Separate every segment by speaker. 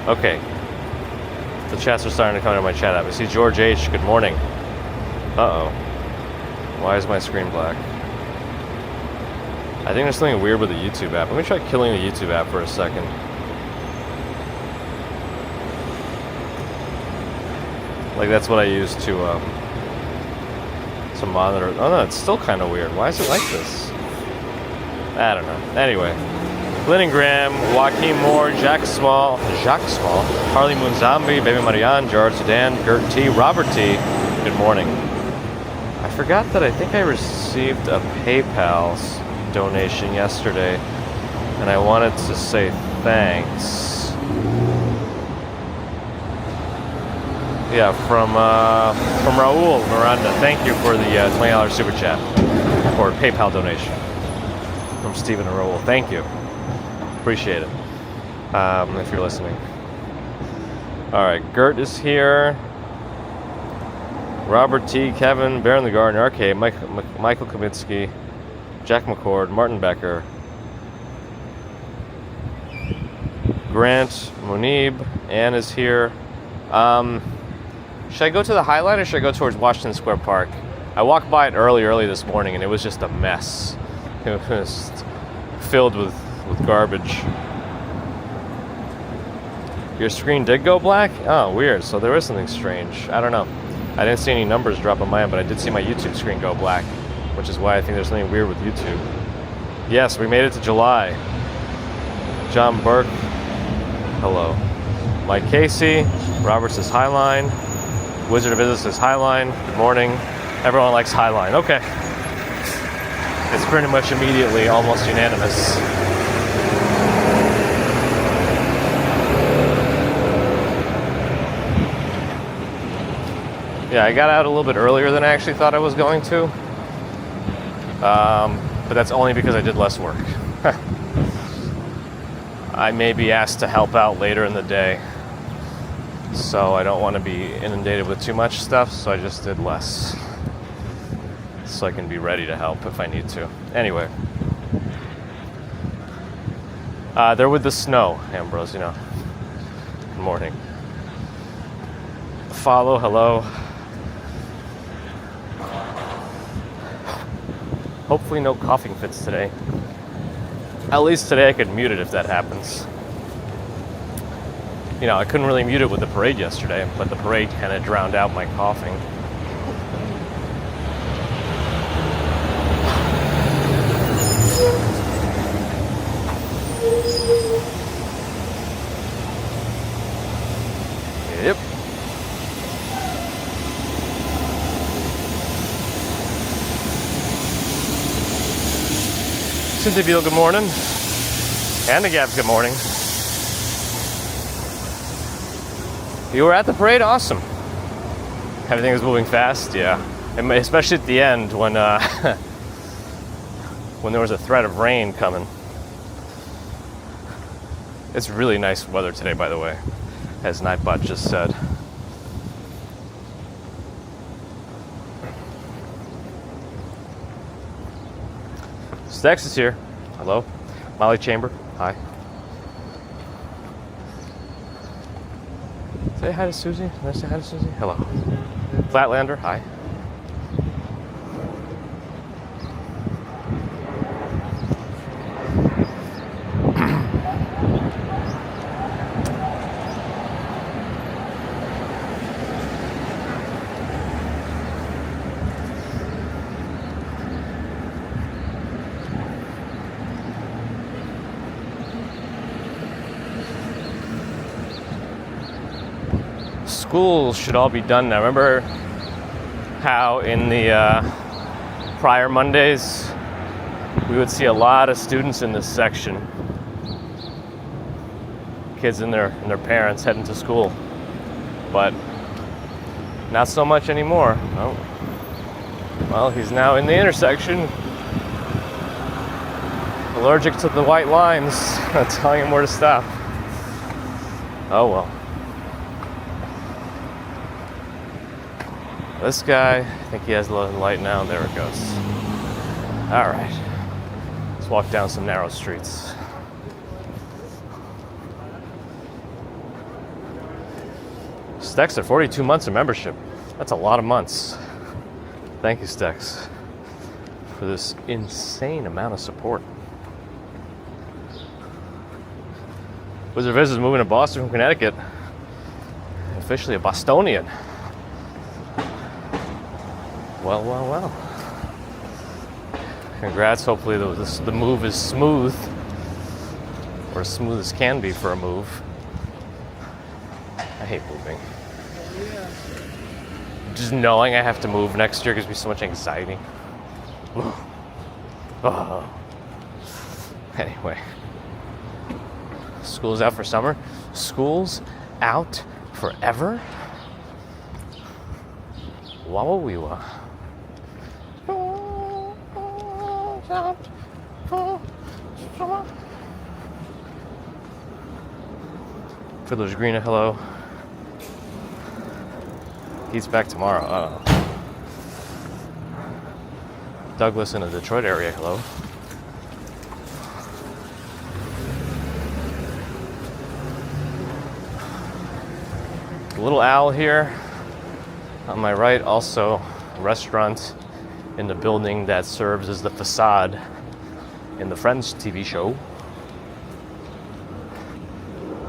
Speaker 1: Okay. The chats are starting to come into my chat app. I see George H. Good morning. Uh-oh. Why is my screen black? I think there's something weird with the YouTube app. Let me try killing the YouTube app for a second. Like, that's what I use to monitor. Oh no, it's still kind of weird. Why is it like this? I don't know. Anyway. Glenn Graham, Joaquin Moore, Jacques Small, Harley Moon Zombie, Baby Marianne, Gerard Sudan, Gert T, Robert T. Good morning. I forgot that I think I received a PayPal donation yesterday, and I wanted to say thanks. Yeah, from Raul Miranda. Thank you for the $20 super chat or PayPal donation from Stephen and Raul. Thank you. Appreciate it. If you're listening. All right, Gert is here. Robert T, Kevin, Baron the Garden, Arcade, Michael Kamitsky, Jack McCord, Martin Becker, Grant, Monib, Ann is here. Should I go to the High Line or should I go towards Washington Square Park? I walked by it early this morning and it was just a mess. It was filled with garbage. Your screen did go black? Oh, weird. So there is something strange. I don't know. I didn't see any numbers drop on my end, but I did see my YouTube screen go black, which is why I think there's something weird with YouTube. Yes, we made it to July. John Burke. Hello. Mike Casey. Robert says Highline. Wizard of Business says Highline. Good morning. Everyone likes Highline. Okay. It's pretty much immediately almost unanimous. Yeah, I got out a little bit earlier than I actually thought I was going to. But that's only because I did less work. I may be asked to help out later in the day. So I don't want to be inundated with too much stuff, so I just did less. So I can be ready to help if I need to. Anyway. They're with the snow, Ambrose, you know. Good morning. Follow, hello. Hopefully no coughing fits today. At least today I could mute it if that happens. You know, I couldn't really mute it with the parade yesterday, but the parade kind of drowned out my coughing. Yep. Cynthia Beal, good morning. And the Gabs, good morning. You were at the parade? Awesome. Everything was moving fast, yeah. And especially at the end when when there was a threat of rain coming. It's really nice weather today, by the way, as Nightbot just said. Stex is here. Hello. Molly Chamber. Hi. Say hi to Susie. Can I say hi to Susie? Hello. Flatlander. Hi. Schools should all be done now. Remember how in the prior Mondays we would see a lot of students in this section, kids and their parents heading to school, but not so much anymore. Oh, well, he's now in the intersection, allergic to the white lines, telling him where to stop. Oh well. This guy, I think he has a little light now. There it goes. All right. Let's walk down some narrow streets. Stex at 42 months of membership. That's a lot of months. Thank you, Stex, for this insane amount of support. Wizard Viz is moving to Boston from Connecticut. Officially a Bostonian. Well, well, well. Congrats. Hopefully the move is smooth. Or as smooth as can be for a move. I hate moving. Just knowing I have to move next year gives me so much anxiety. Oh. Anyway. School's out for summer. School's out forever. Wawa-wee-wa. Fiddler's Green, hello. He's back tomorrow. Douglas in the Detroit area, hello. Little Owl here. On my right, also a restaurant in the building that serves as the facade in the Friends TV show,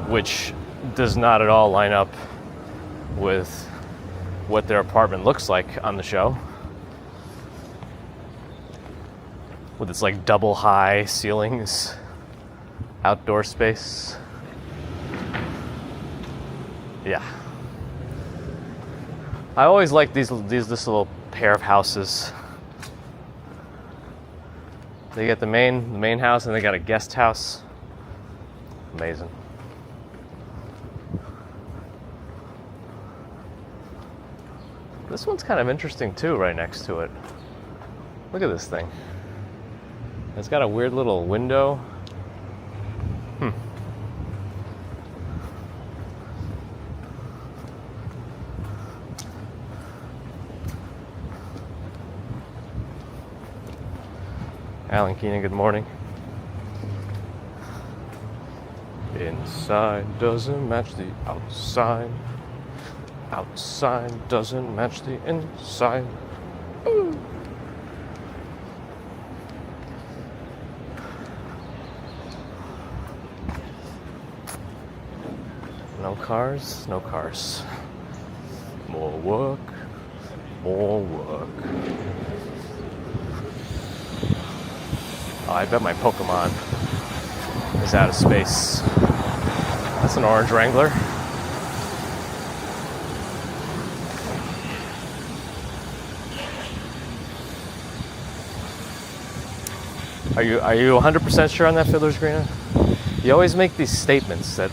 Speaker 1: which does not at all line up with what their apartment looks like on the show, with its like double high ceilings, outdoor space. Yeah. I always like this little pair of houses. They get the main house and they got a guest house. Amazing. This one's kind of interesting too, right next to it. Look at this thing. It's got a weird little window. Alan Keenan, good morning. Inside doesn't match the outside. Outside doesn't match the inside. Ooh. No cars, no cars. More work, more work. Oh, I bet my Pokémon is out of space. That's an orange Wrangler. Are you 100% sure on that, Fiddler's Green? You always make these statements that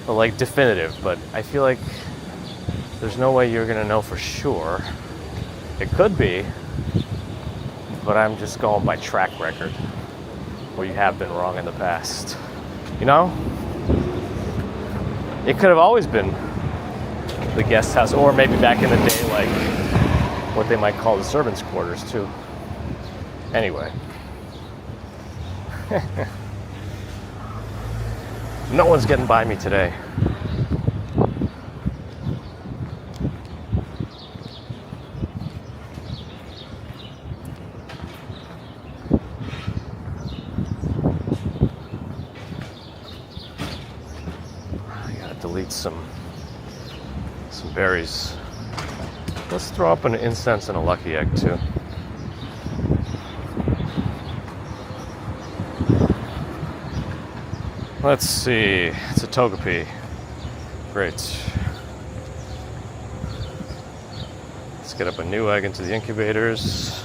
Speaker 1: are like definitive, but I feel like there's no way you're gonna know for sure. It could be, but I'm just going by track record, where you have been wrong in the past. You know? It could have always been the guest house, or maybe back in the day, like what they might call the servants' quarters too. Anyway. No one's getting by me today. I gotta delete some berries. Let's throw up an incense and a lucky egg too. Let's see, it's a Togepi. Great. Let's get up a new egg into the incubators.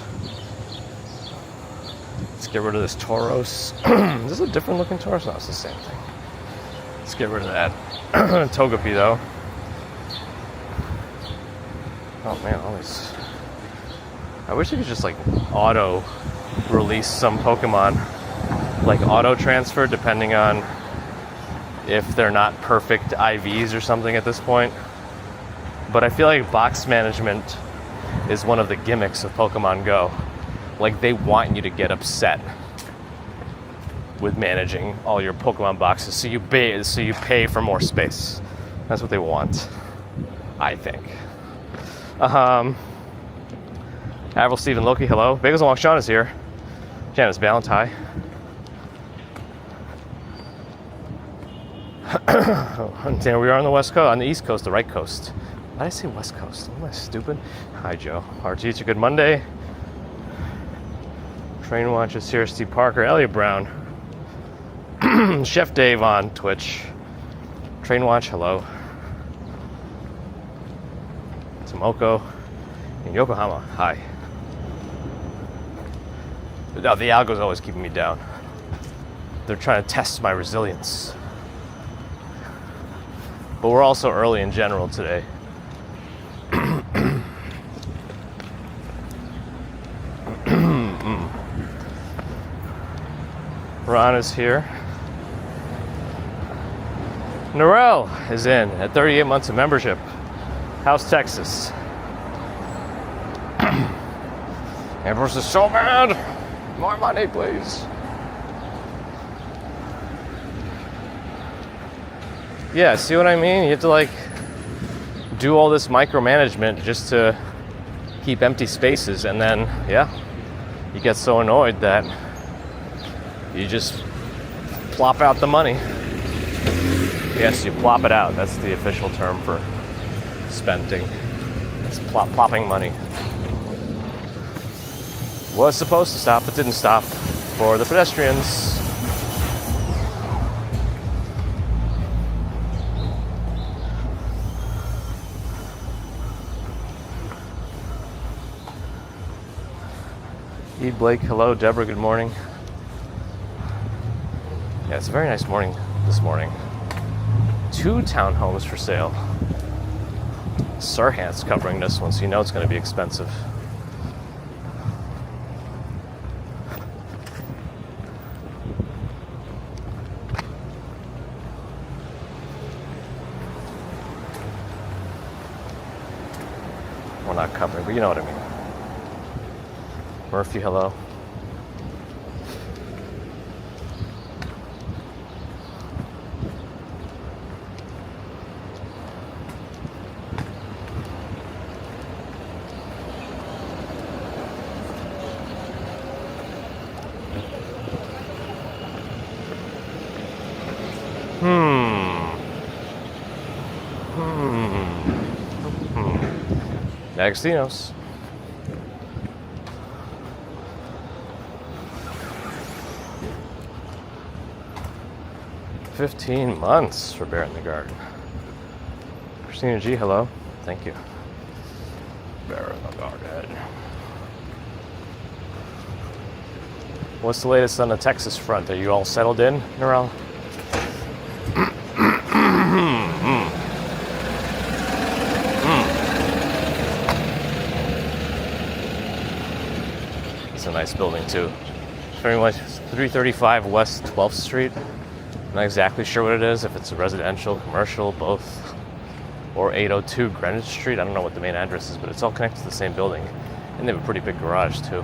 Speaker 1: Let's get rid of this Tauros. Is this a different looking Tauros? No, it's the same thing. Let's get rid of that Togepi though. Oh man, all these. I wish you could just like auto release some Pokemon. Like auto transfer depending on if they're not perfect IVs or something at this point. But I feel like box management is one of the gimmicks of Pokemon Go. Like they want you to get upset with managing all your Pokemon boxes, so you pay for more space. That's what they want. I think. Avril, Stephen, Loki, hello. Bagels Along Sean is here. Janice Valentine. There we are on the West Coast, on the East Coast, the right coast. Why did I say West Coast? Am I stupid? Hi, Joe. Our teacher, good Monday. Train Watches here, Steve Parker, Elliot Brown. Chef Dave on Twitch. Train Watch, hello. Tomoko in Yokohama, hi. No, the algo's always keeping me down. They're trying to test my resilience. But we're also early in general today. Ron is here. Norel is in at 38 months of membership. How's Texas? Ambrose is so mad. More money, please. Yeah, see what I mean? You have to like do all this micromanagement just to keep empty spaces, and then yeah, you get so annoyed that you just plop out the money. Yes, you plop it out. That's the official term for spending. It's plopping money. Was supposed to stop, but didn't stop for the pedestrians. E. Blake, hello. Deborah, good morning. Yeah, it's a very nice morning this morning. 2 townhomes for sale. Sirhan's covering this one, so you know it's going to be expensive. We're not covering, but you know what I mean. Murphy, hello. Agostino's. $15 months for Bear in the Garden. Christina G, hello. Thank you. Bear in the Garden. What's the latest on the Texas front? Are you all settled in, Norel? It's a nice building too. Very much 335 West 12th Street. Not exactly sure what it is, if it's a residential, commercial, both, or 802 Greenwich Street. I don't know what the main address is, but it's all connected to the same building. And they have a pretty big garage too.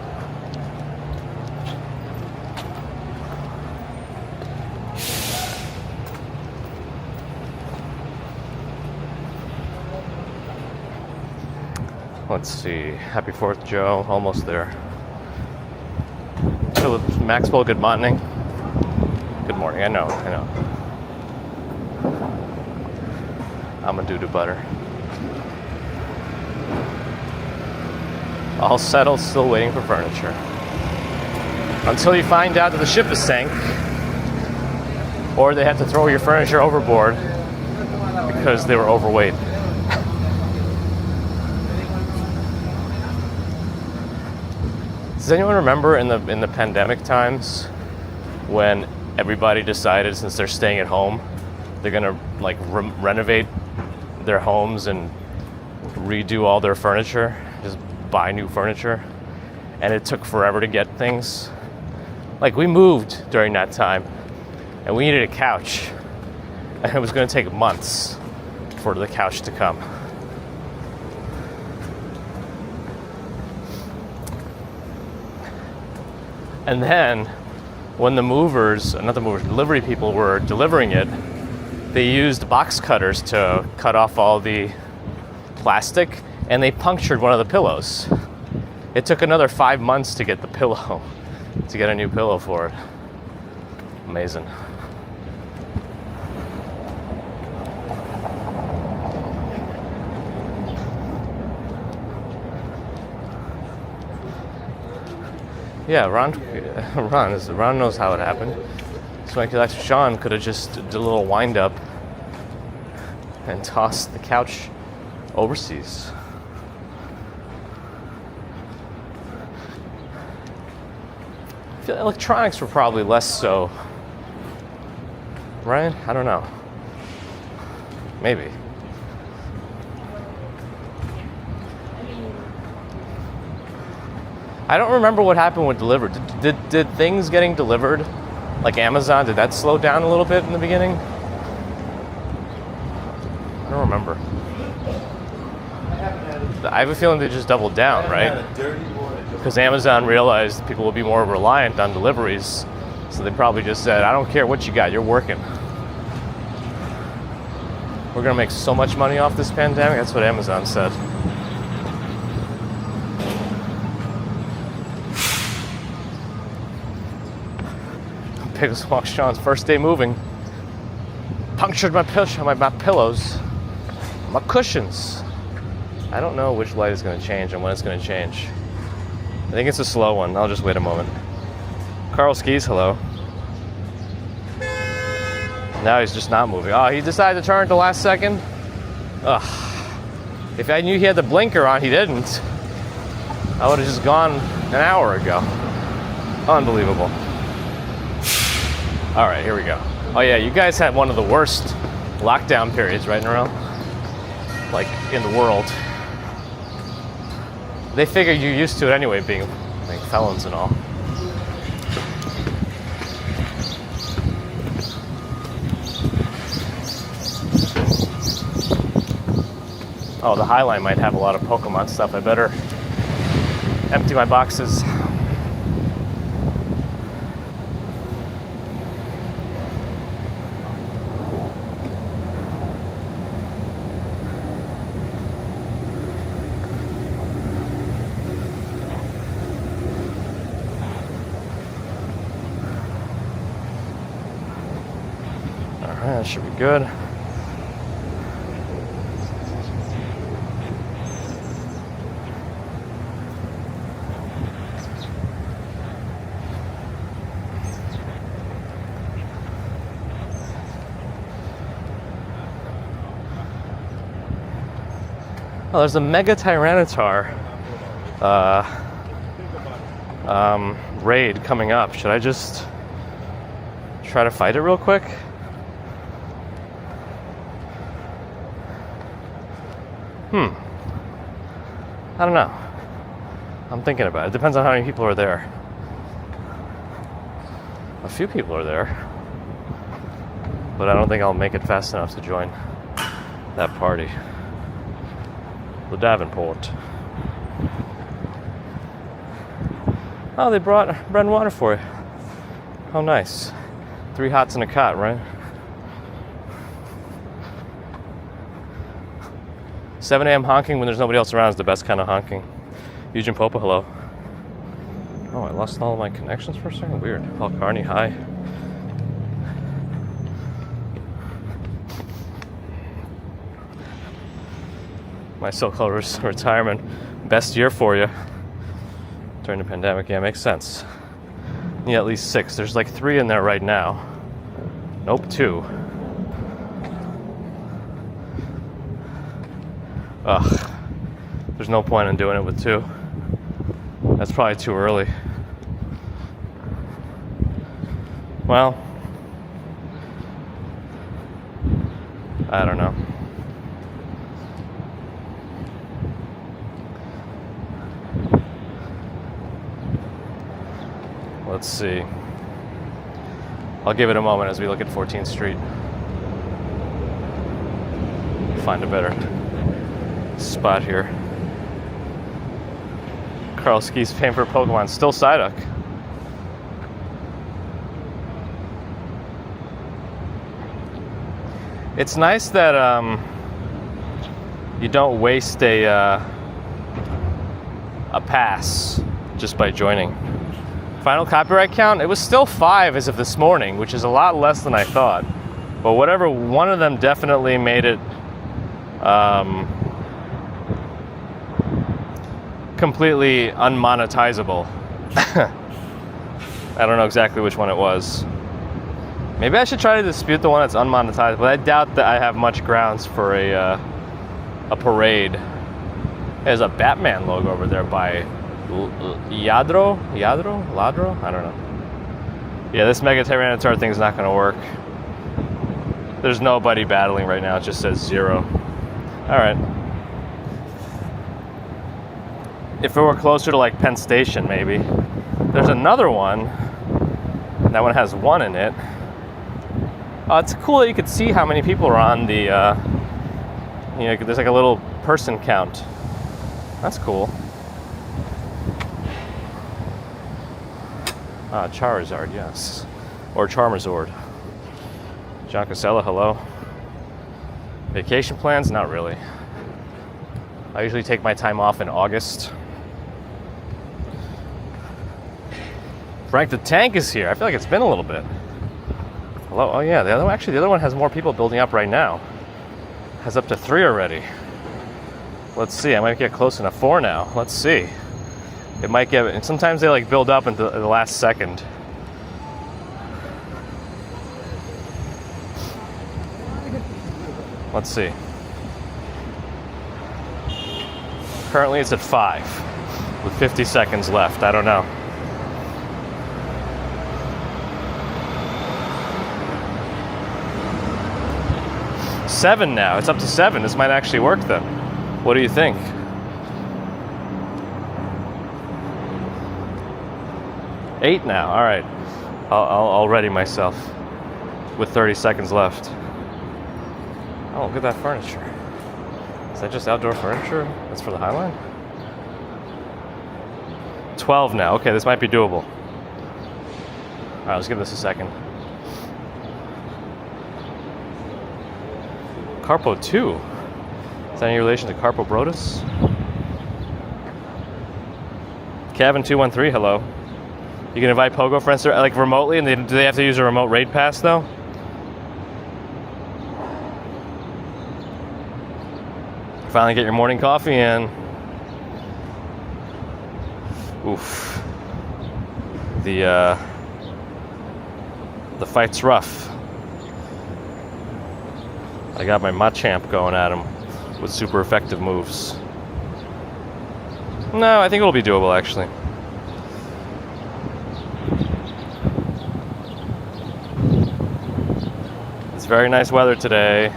Speaker 1: Let's see. Happy 4th, Joe. Almost there. Philip Maxwell, good morning. Good morning. I know. I'm a doo-doo butter. All settled, still waiting for furniture. Until you find out that the ship is sank, or they had to throw your furniture overboard because they were overweight. Does anyone remember in the pandemic times when everybody decided, since they're staying at home, they're gonna like renovate their homes and redo all their furniture, just buy new furniture, and it took forever to get things? Like, we moved during that time and we needed a couch, and it was going to take months for the couch to come. And then when the delivery people were delivering it, they used box cutters to cut off all the plastic, and they punctured one of the pillows. It took another 5 months to get the pillow, to get a new pillow for it. Amazing. Yeah, Ron knows how it happened. So Sean could have just did a little wind up and tossed the couch overseas. I feel electronics were probably less so, right? I don't know. Maybe. I don't remember what happened with delivered. Did things getting delivered, like Amazon, did that slow down a little bit in the beginning? I don't remember. I have a feeling they just doubled down, right? Because Amazon realized people will be more reliant on deliveries, so they probably just said, I don't care what you got, you're working. We're gonna make so much money off this pandemic. That's what Amazon said. Biggest walk Sean's first day moving. Punctured my pillows, my cushions. I don't know which light is going to change and when it's going to change. I think it's a slow one. I'll just wait a moment. Carl Skis, hello. Now he's just not moving. Oh, he decided to turn at the last second? Ugh. If I knew he had the blinker on, he didn't. I would have just gone an hour ago. Unbelievable. All right, here we go. Oh yeah, you guys had one of the worst lockdown periods right in a row, like in the world. They figure you're used to it anyway, being like felons and all. Oh, the Highline might have a lot of Pokémon stuff. I better empty my boxes. That should be good. Oh, there's a mega Tyranitar raid coming up. Should I just try to fight it real quick? I don't know. I'm thinking about it. Depends on how many people are there. A few people are there. But I don't think I'll make it fast enough to join that party. The Davenport. Oh, they brought bread and water for you. How nice. 3 hots and a cot, right? 7 a.m. honking when there's nobody else around is the best kind of honking. Eugene Popa, hello. Oh, I lost all of my connections for a second? Weird. Paul Carney, hi. My so-called retirement. Best year for you. During the pandemic, yeah, makes sense. Need at least 6. There's like 3 in there right now. Nope, 2. Ugh. There's no point in doing it with 2. That's probably too early. Well, I don't know. Let's see. I'll give it a moment as we look at 14th Street. Find a better spot here. Carl Ski's paying for Pokemon. Still Psyduck. It's nice that You don't waste a pass just by joining. Final copyright count, it was still 5 as of this morning, which is a lot less than I thought. But whatever, one of them definitely made it completely unmonetizable. I don't know exactly which one it was. Maybe I should try to dispute the one that's unmonetizable. I doubt that I have much grounds for a parade. There's a Batman logo over there by Ladro? I don't know. Yeah, this Mega Tyranitar thing's not gonna work. There's nobody battling right now, it just says 0. Alright. If it were closer to like Penn Station, maybe. There's another one. That one has 1 in it. It's cool that you could see how many people are on the, there's like a little person count. That's cool. Charizard, yes. Or Charmazord. John Casella, hello. Vacation plans? Not really. I usually take my time off in August. Frank the Tank is here. I feel like it's been a little bit. Hello? Oh yeah, the other one has more people building up right now. Has up to 3 already. Let's see, I might get close to 4 now. Let's see. It might get, and sometimes they like build up into the last second. Let's see. Currently it's at 5 with 50 seconds left. I don't know. Seven now. It's up to 7. This might actually work then. What do you think? Eight now. All right. I'll ready myself with 30 seconds left. Oh, look at that furniture. Is that just outdoor furniture? That's for the Highline? 12 now. Okay, this might be doable. All right, let's give this a second. Carpo 2. Is that any relation to Carpo Brodus? Kevin213, hello. You can invite Pogo friends to, like remotely, and do they have to use a remote raid pass though? Finally get your morning coffee in. Oof. The fight's rough. I got my Machamp going at him with super effective moves. No, I think it'll be doable actually. It's very nice weather today,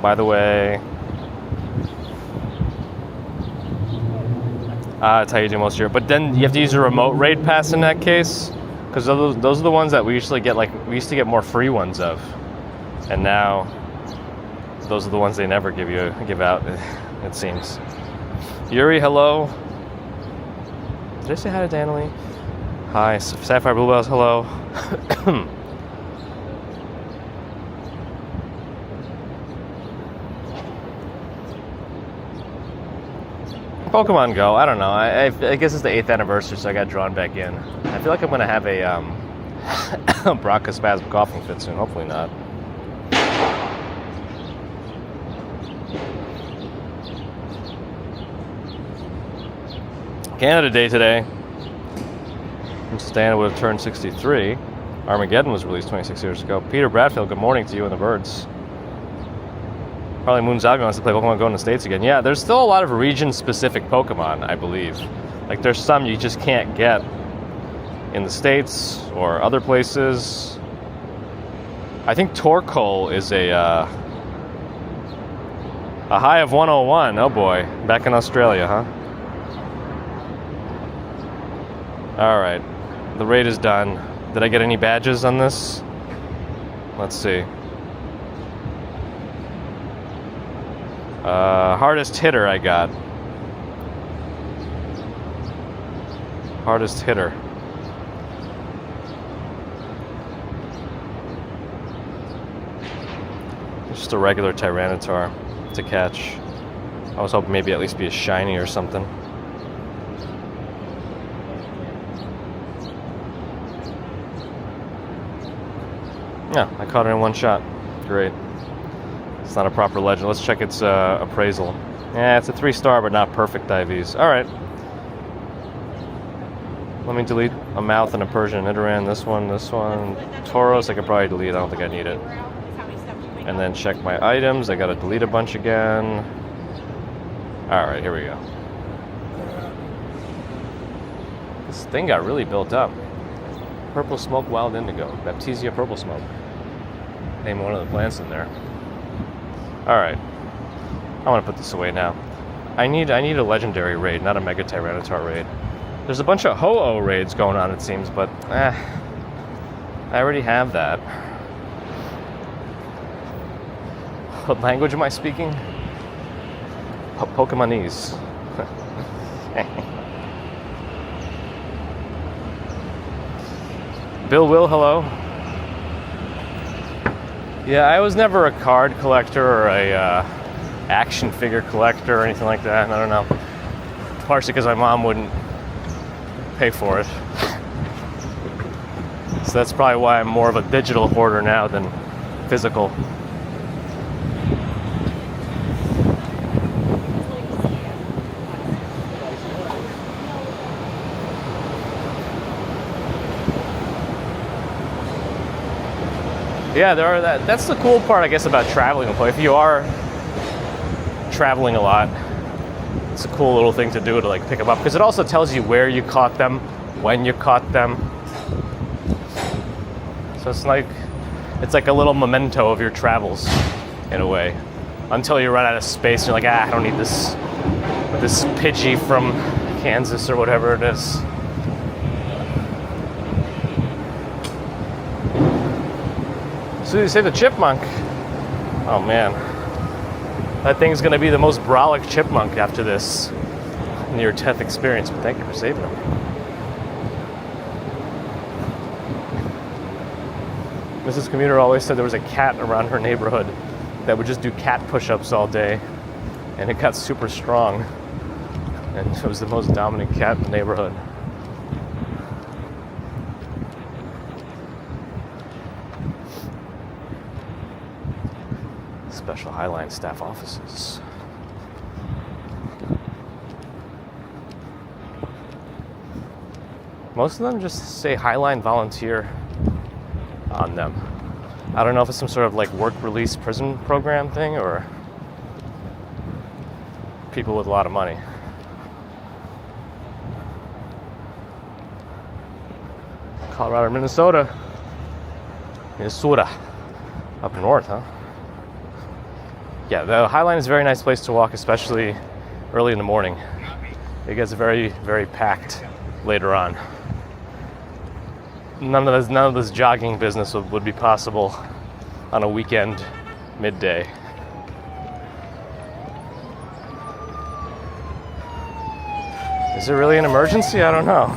Speaker 1: by the way. That's how you do most of your, but then you have to use a remote raid pass in that case, because those are the ones that we usually get, like we used to get more free ones of, and now those are the ones they never give out, it seems. Yuri, hello. Did I say hi to Danielle? Hi, Sapphire Bluebells, hello. Pokemon Go, I don't know. I guess it's the 8th anniversary, so I got drawn back in. I feel like I'm going to have a bronchospasm coughing fit soon. Hopefully not. Canada Day today. Stan would have turned 63. Armageddon was released 26 years ago. Peter Bradfield, good morning to you and the birds. Probably Moonzaga wants to play Pokemon Go in the States again. Yeah, there's still a lot of region-specific Pokemon, I believe. Like, there's some you just can't get in the States or other places. I think Torkoal is a high of 101. Oh boy, back in Australia, huh? All right, the raid is done. Did I get any badges on this? Let's see. Hardest hitter I got. Hardest hitter. Just a regular Tyranitar to catch. I was hoping maybe at least be a shiny or something. Yeah, I caught it in one shot. Great. It's not a proper legend. Let's check its appraisal. Yeah, it's a 3-star, but not perfect IVs. All right. Let me delete a mouth and a Persian Nidoran. This one. Tauros, I could probably delete. I don't think I need it. And then check my items. I gotta delete a bunch again. All right, here we go. This thing got really built up. Purple Smoke Wild Indigo. Baptisia Purple Smoke. Name one of the plants in there. Alright. I want to put this away now. I need a legendary raid, not a Mega Tyranitar raid. There's a bunch of Ho-Oh raids going on, it seems, but I already have that. What language am I speaking? Pokemonese. Bill Will, hello. Yeah, I was never a card collector or a action figure collector or anything like that. I don't know. Partially because my mom wouldn't pay for it. So that's probably why I'm more of a digital hoarder now than physical. Yeah, that's the cool part, I guess, about traveling. If you are traveling a lot, it's a cool little thing to do to like pick them up, because it also tells you where you caught them, when you caught them. So it's like a little memento of your travels, in a way, until you run out of space. And you're like, I don't need this Pidgey from Kansas or whatever it is. So you say the chipmunk. Oh man, that thing's gonna be the most brolic chipmunk after this near-death experience. But thank you for saving him. Mrs. Commuter always said there was a cat around her neighborhood that would just do cat push-ups all day, and it got super strong, and it was the most dominant cat in the neighborhood. Special Highline staff offices. Most of them just say Highline volunteer on them. I don't know if it's some sort of like work release prison program thing or people with a lot of money. Colorado, Minnesota. Up north, huh? Yeah, the Highline is a very nice place to walk, especially early in the morning. It gets very, very packed later on. None of this jogging business would be possible on a weekend midday. Is it really an emergency? I don't know.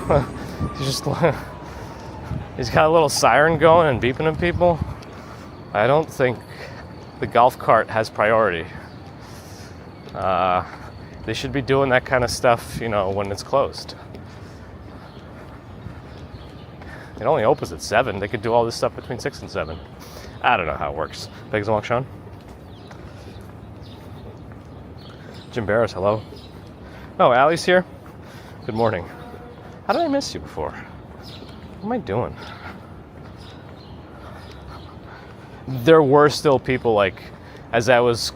Speaker 1: He's got a little siren going and beeping at people. I don't think the golf cart has priority. They should be doing that kind of stuff, when it's closed. It only opens at 7. They could do all this stuff between 6 and 7. I don't know how it works. Begs and walk, Sean. Jim Barris, hello. Oh, Allie's here. Good morning. How did I miss you before? What am I doing? There were still people, like, as I was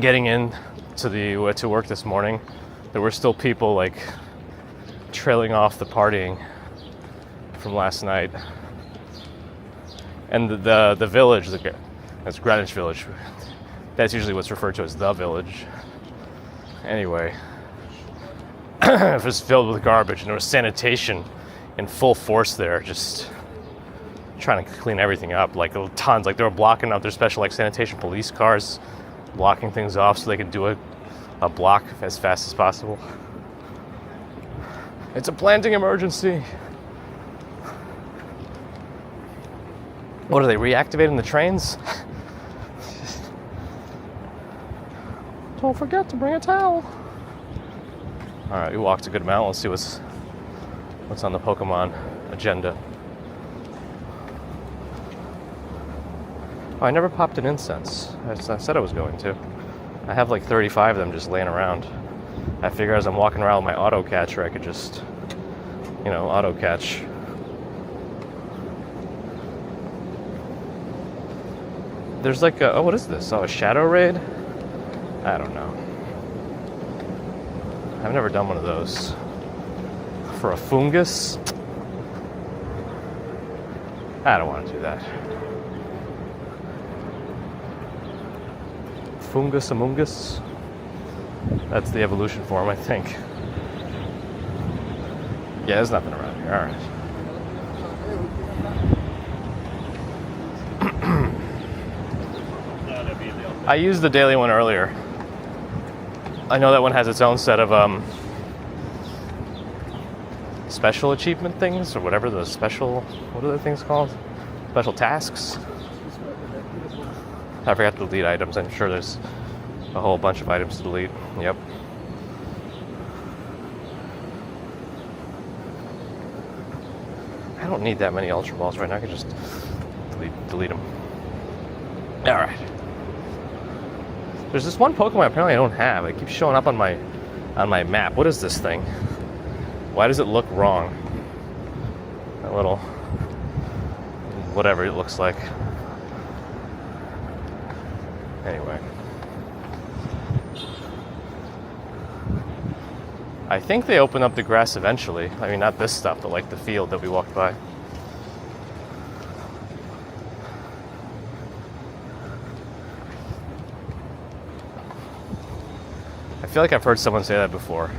Speaker 1: getting in to work this morning, there were still people, like, trailing off the partying from last night. And the village, that's Greenwich Village. That's usually what's referred to as the village. Anyway, it was filled with garbage, and there was sanitation in full force there, just trying to clean everything up, like tons. Like they were blocking up their special sanitation police cars, blocking things off so they could do a block as fast as possible. It's a planting emergency. What are they reactivating the trains? Don't forget to bring a towel. Alright, we walked a good amount. Let's see what's on the Pokemon agenda. Oh, I never popped an incense. I said I was going to. I have like 35 of them just laying around. I figure as I'm walking around with my auto catcher, I could just, auto catch. There's like a, oh, what is this? Oh, a shadow raid? I don't know. I've never done one of those. For a fungus? I don't want to do that. Fungus amungus? That's the evolution form, I think. Yeah, there's nothing around here. Alright. I used the daily one earlier. I know that one has its own set of special achievement things, or whatever the special, what are the things called? Special tasks? I forgot to delete items. I'm sure there's a whole bunch of items to delete. Yep. I don't need that many Ultra Balls right now. I can just delete them. Alright. There's this one Pokemon apparently I don't have. It keeps showing up on my map. What is this thing? Why does it look wrong? That little whatever it looks like. Anyway. I think they open up the grass eventually. I mean, not this stuff, but like the field that we walked by. I feel like I've heard someone say that before.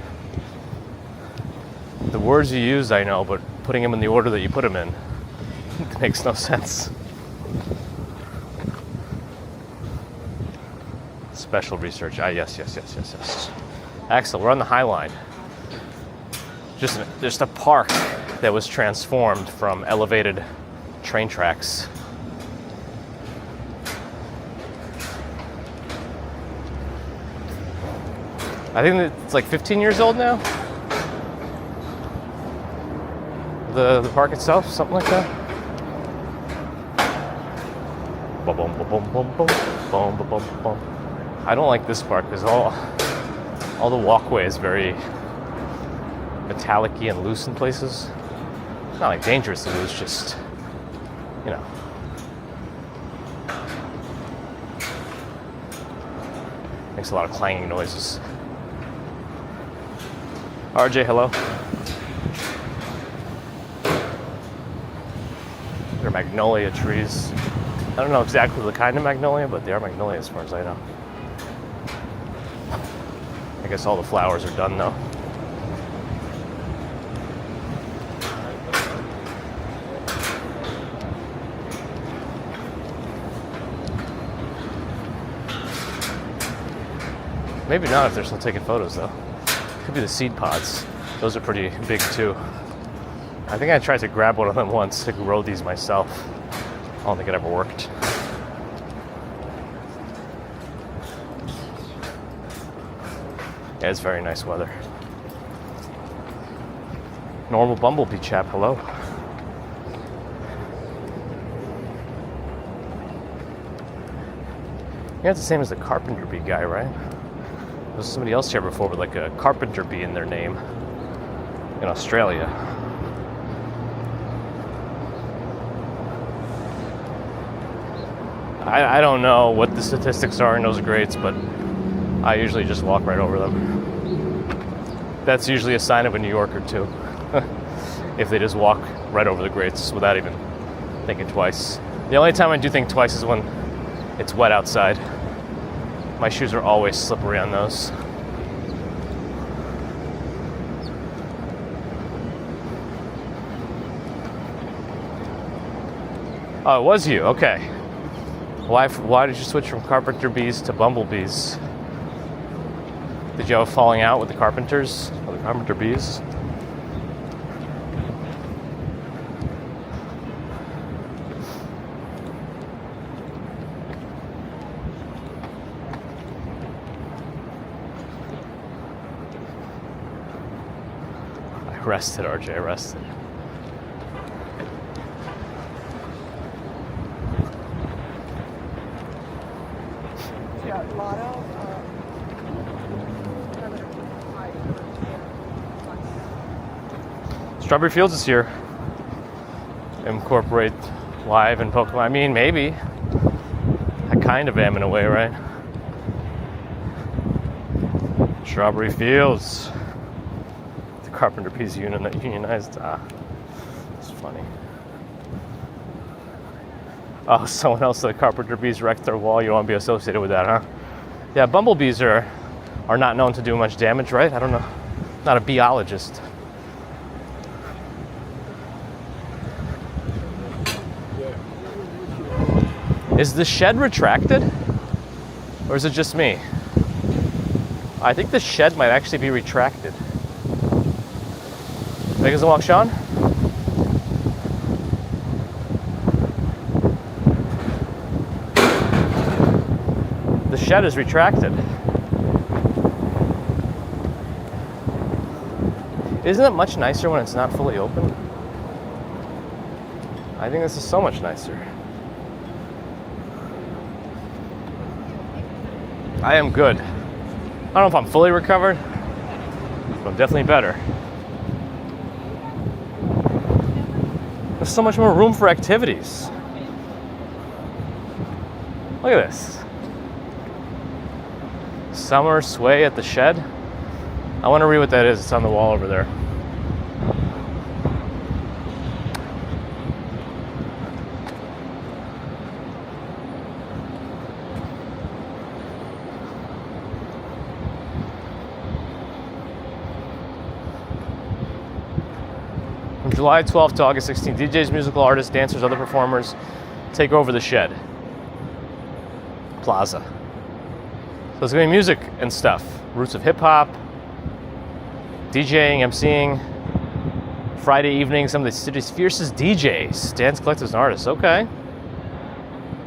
Speaker 1: The words you use, I know, but putting them in the order that you put them in makes no sense. Special research. Yes. Axel, we're on the High Line. Just a park that was transformed from elevated train tracks. I think it's like 15 years old now. The park itself, something like that. Boom, boom, boom, boom, boom, boom, boom, boom, boom. I don't like this park because all the walkway is very metallic-y and loose in places. Not like dangerously loose, just makes a lot of clanging noises. RJ, hello. They're magnolia trees. I don't know exactly the kind of magnolia, but they are magnolia as far as I know. I guess all the flowers are done though. Maybe not if they're still taking photos though. Could be the seed pods. Those are pretty big too. I think I tried to grab one of them once to grow these myself. I don't think it ever worked. Yeah, it's very nice weather. Normal bumblebee chap, hello. Yeah, it's the same as the carpenter bee guy, right? There was somebody else here before with like a carpenter bee in their name in Australia. I don't know what the statistics are in those grades, but I usually just walk right over them. That's usually a sign of a New Yorker too. If they just walk right over the grates without even thinking twice. The only time I do think twice is when it's wet outside. My shoes are always slippery on those. Oh, it was you, okay. Why did you switch from carpenter bees to bumblebees? Did you have a falling out with the carpenters or the carpenter bees? Arrested, RJ, arrested.
Speaker 2: Yeah, Lotto.
Speaker 1: Strawberry Fields is here. Incorporate live and Pokemon. I mean, maybe. I kind of am in a way, right? Strawberry Fields. The Carpenter Peace unionized. It's funny. Oh, someone else at the Carpenter Bees wrecked their wall. You want to be associated with that, huh? Yeah, bumblebees are not known to do much damage, right? I don't know. Not a biologist. Is the shed retracted? Or is it just me? I think the shed might actually be retracted. Vegas and walk, Sean? The shed is retracted. Isn't it much nicer when it's not fully open? I think this is so much nicer. I am good. I don't know if I'm fully recovered, but I'm definitely better. There's so much more room for activities. Look at this. Summer sway at the shed. I want to read what that is. It's on the wall over there. From July 12th to August 16th, DJs, musical artists, dancers, other performers take over the shed plaza. So there's gonna be music and stuff. Roots of hip hop, DJing, MCing. Friday evening, some of the city's fiercest DJs, dance collectives, and artists. Okay.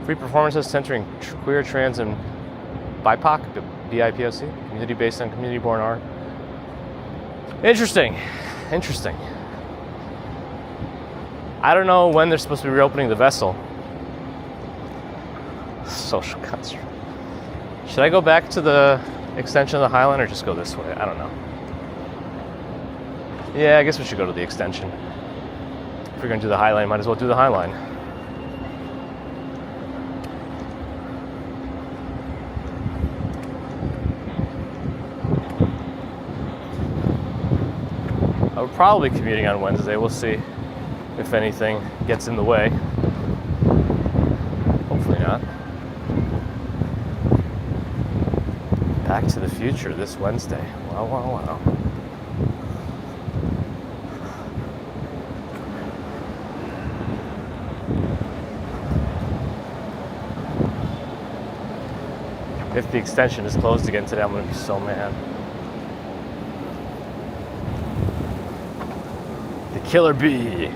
Speaker 1: Free performances centering queer, trans, and BIPOC, BIPOC, community based on community-born art. Interesting. Interesting. I don't know when they're supposed to be reopening the vessel. Social construct. Should I go back to the extension of the Highline or just go this way? I don't know. Yeah, I guess we should go to the extension. If we're going to do the Highline, might as well do the Highline. I'll probably be commuting on Wednesday. We'll see if anything gets in the way. Hopefully not. Back to the Future this Wednesday. Wow, wow, wow. If the extension is closed again today, I'm going to be so mad. The Killer Bee.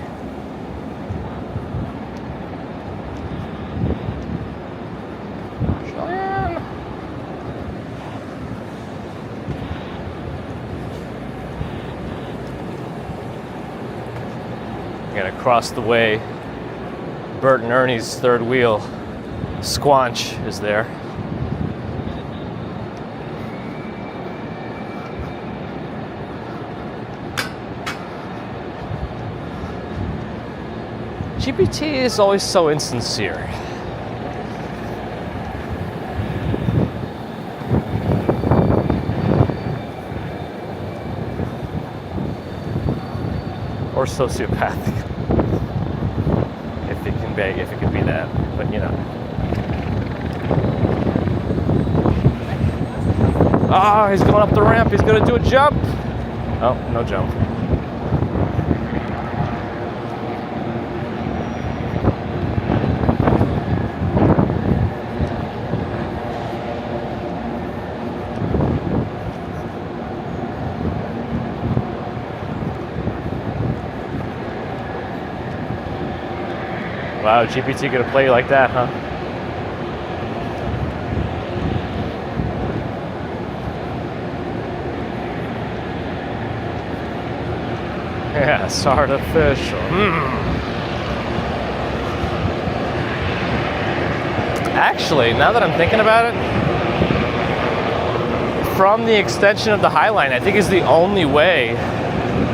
Speaker 1: And across the way, Bert and Ernie's third wheel, Squanch, is there. GPT is always so insincere. Or sociopathic. If it can be that, but you know. Ah, he's going up the ramp. He's gonna do a jump. Oh, no jump. Wow, GPT gonna play you like that, huh? Yes, artificial. Actually, now that I'm thinking about it, from the extension of the High Line, I think is the only way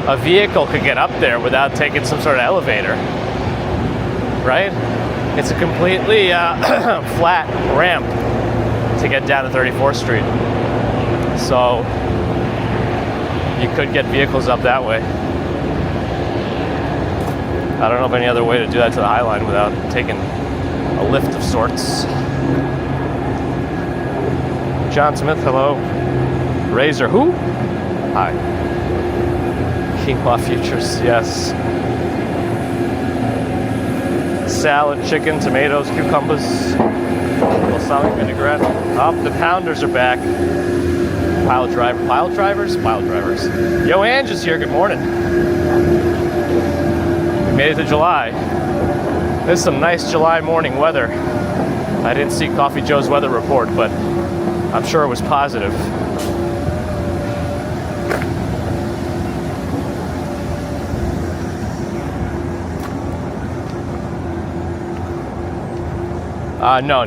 Speaker 1: a vehicle could get up there without taking some sort of elevator. Right? It's a completely flat ramp to get down to 34th Street. So you could get vehicles up that way. I don't know of any other way to do that to the High Line without taking a lift of sorts. John Smith, hello. Razor, who? Hi. Quinoa Futures, yes. Salad, chicken, tomatoes, cucumbers, balsamic vinaigrette. Oh, the pounders are back. Pile drivers. Yo, Ange is here. Good morning. We made it to July. This is some nice July morning weather. I didn't see Coffee Joe's weather report, but I'm sure it was positive.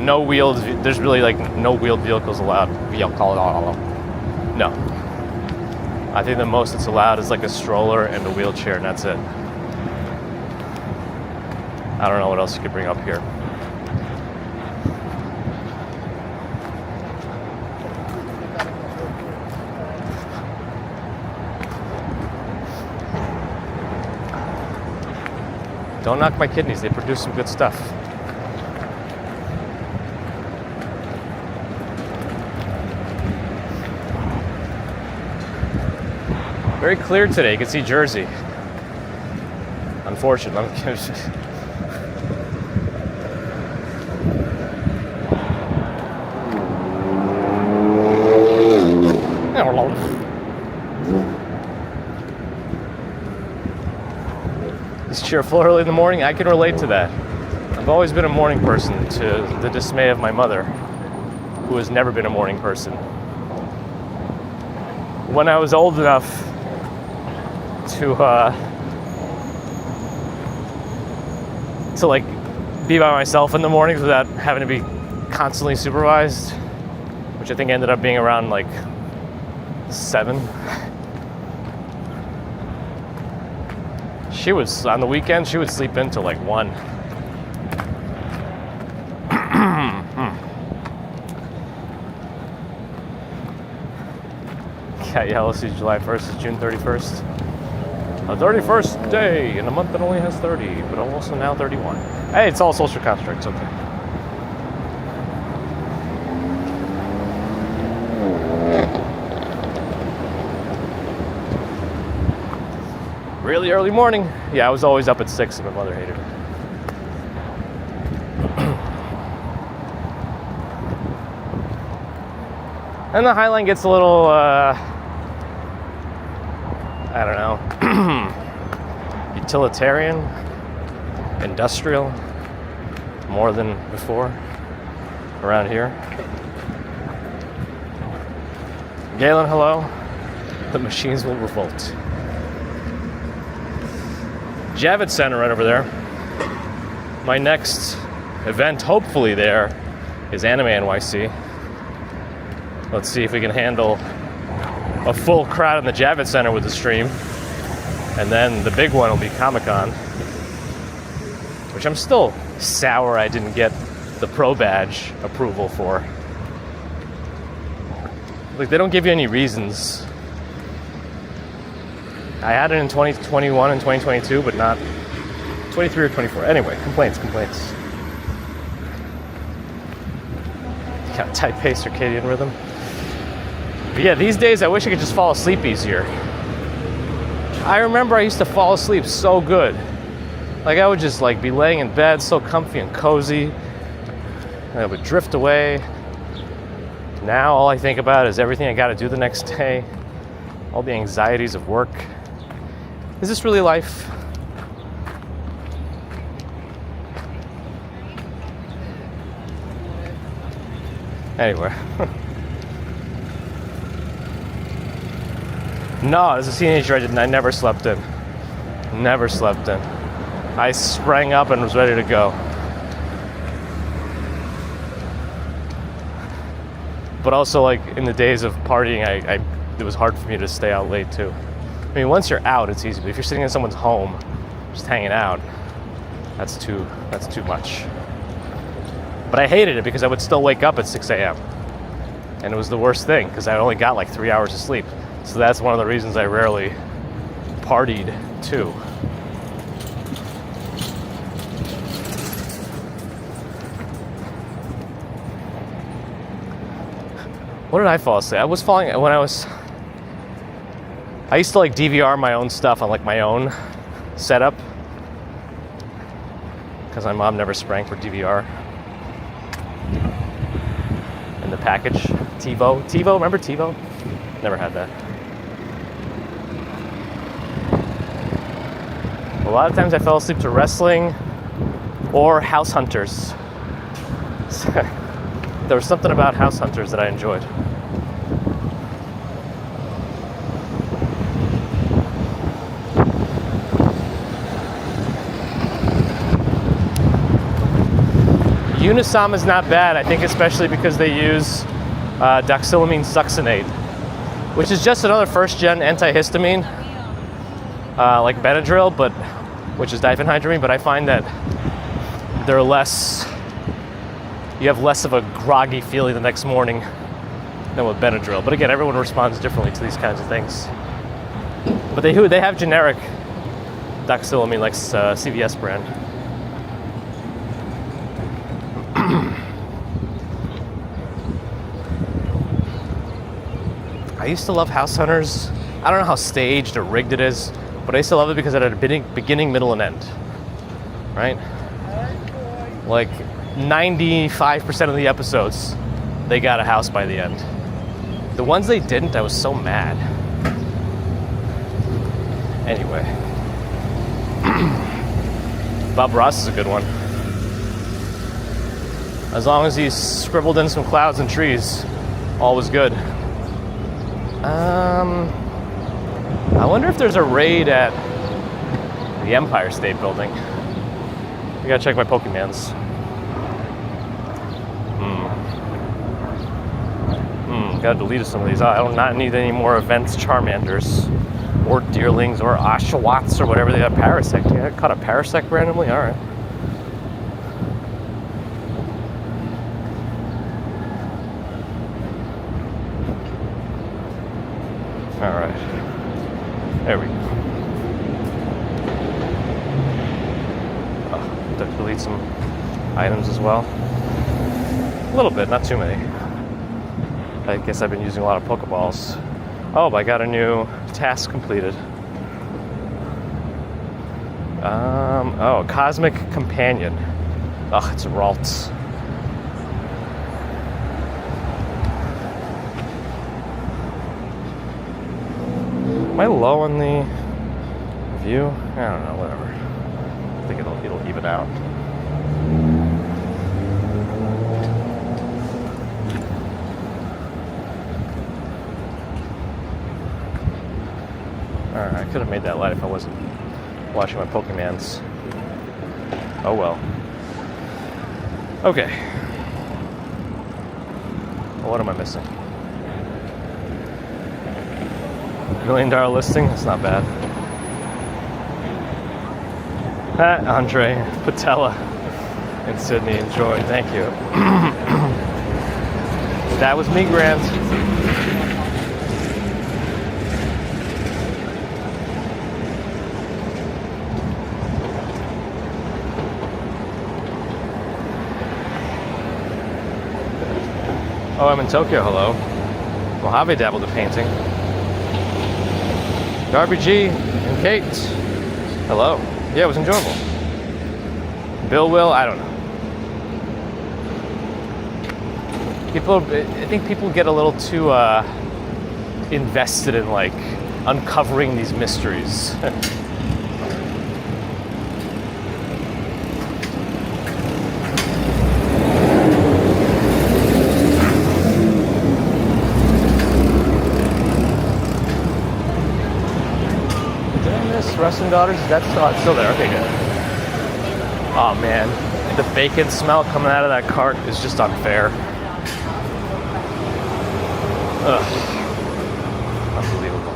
Speaker 1: No wheeled. There's really like no wheeled vehicles allowed. No. I think the most that's allowed is like a stroller and a wheelchair, and that's it. I don't know what else you could bring up here. Don't knock my kidneys. They produce some good stuff. Very clear today. You can see Jersey. Unfortunately. It's cheerful early in the morning. I can relate to that. I've always been a morning person, to the dismay of my mother, who has never been a morning person. When I was old enough to like be by myself in the mornings without having to be constantly supervised, which I think ended up being around like 7. She was, on the weekend, she would sleep in till like 1. Yeah, let's see, July 1st is June 31st. A 31st day in a month that only has 30, but also now 31. Hey, it's all social constructs, okay. Really early morning. Yeah, I was always up at 6 and my mother hated it. And the High Line gets a little, I don't know, utilitarian, industrial, more than before around here. Galen, hello. The machines will revolt. Javits Center right over there. My next event, hopefully there, is Anime NYC. Let's see if we can handle a full crowd in the Javits Center with the stream. And then the big one will be Comic-Con, which I'm still sour I didn't get the Pro Badge approval for. Like, they don't give you any reasons. I had it in 2021 and 2022, but not 23 or 24. Anyway, complaints. Got type A circadian rhythm. But yeah, these days I wish I could just fall asleep easier. I remember I used to fall asleep so good. Like, I would just like be laying in bed so comfy and cozy, and I would drift away. Now all I think about is everything I got to do the next day, all the anxieties of work. Is this really life? Anyway. No, as a teenager I never slept in. Never slept in. I sprang up and was ready to go. But also, like, in the days of partying, it was hard for me to stay out late too. I mean, once you're out, it's easy. But if you're sitting in someone's home, just hanging out, that's too much. But I hated it because I would still wake up at 6 a.m. And it was the worst thing because I only got like 3 hours of sleep. So that's one of the reasons I rarely partied too. What did I fall asleep? I was falling when I used to like DVR my own stuff on like my own setup because my mom never sprang for DVR. In the package, TiVo, remember TiVo? Never had that. A lot of times I fell asleep to wrestling or House Hunters. There was something about House Hunters that I enjoyed. Unisom is not bad, I think, especially because they use doxylamine succinate, which is just another first-gen antihistamine, like Benadryl, but which is diphenhydramine. But I find that they're less. You have less of a groggy feeling the next morning than with Benadryl. But again, everyone responds differently to these kinds of things. But they have generic doxylamine, like CVS brand. I used to love House Hunters. I don't know how staged or rigged it is, but I used to love it because it had a beginning, middle, and end. Right? Like 95% of the episodes, they got a house by the end. The ones they didn't, I was so mad. Anyway. Bob Ross is a good one. As long as he scribbled in some clouds and trees, all was good. I wonder if there's a raid at the Empire State Building. I gotta check my Pokémons. Gotta delete some of these. I do not need any more events Charmanders or Deerlings or Oshawotts or whatever they have. Parasect. Yeah, I caught a Parasect randomly? Alright. Alright. There we go. Oh, to delete some items as well. A little bit, not too many. I guess I've been using a lot of Pokeballs. Oh, I got a new task completed. Cosmic Companion. Oh, it's Ralts. Am I low on the view? I don't know, whatever. I think it'll even out. Alright, I could have made that light if I wasn't watching my Pokémons. Oh well. Okay. Well, what am I missing? $1 million listing? That's not bad. Andre Patella in Sydney. Enjoy. Thank you. That was me, Grant. Oh, I'm in Tokyo. Hello. Mojave dabbled in painting. Darby G and Kate. Hello. Yeah, it was enjoyable. Bill Will, I don't know. I think people get a little too invested in like uncovering these mysteries. Wrestling Daughters? Is that still there? Okay, good. Oh man, the bacon smell coming out of that cart is just unfair. Ugh. Unbelievable.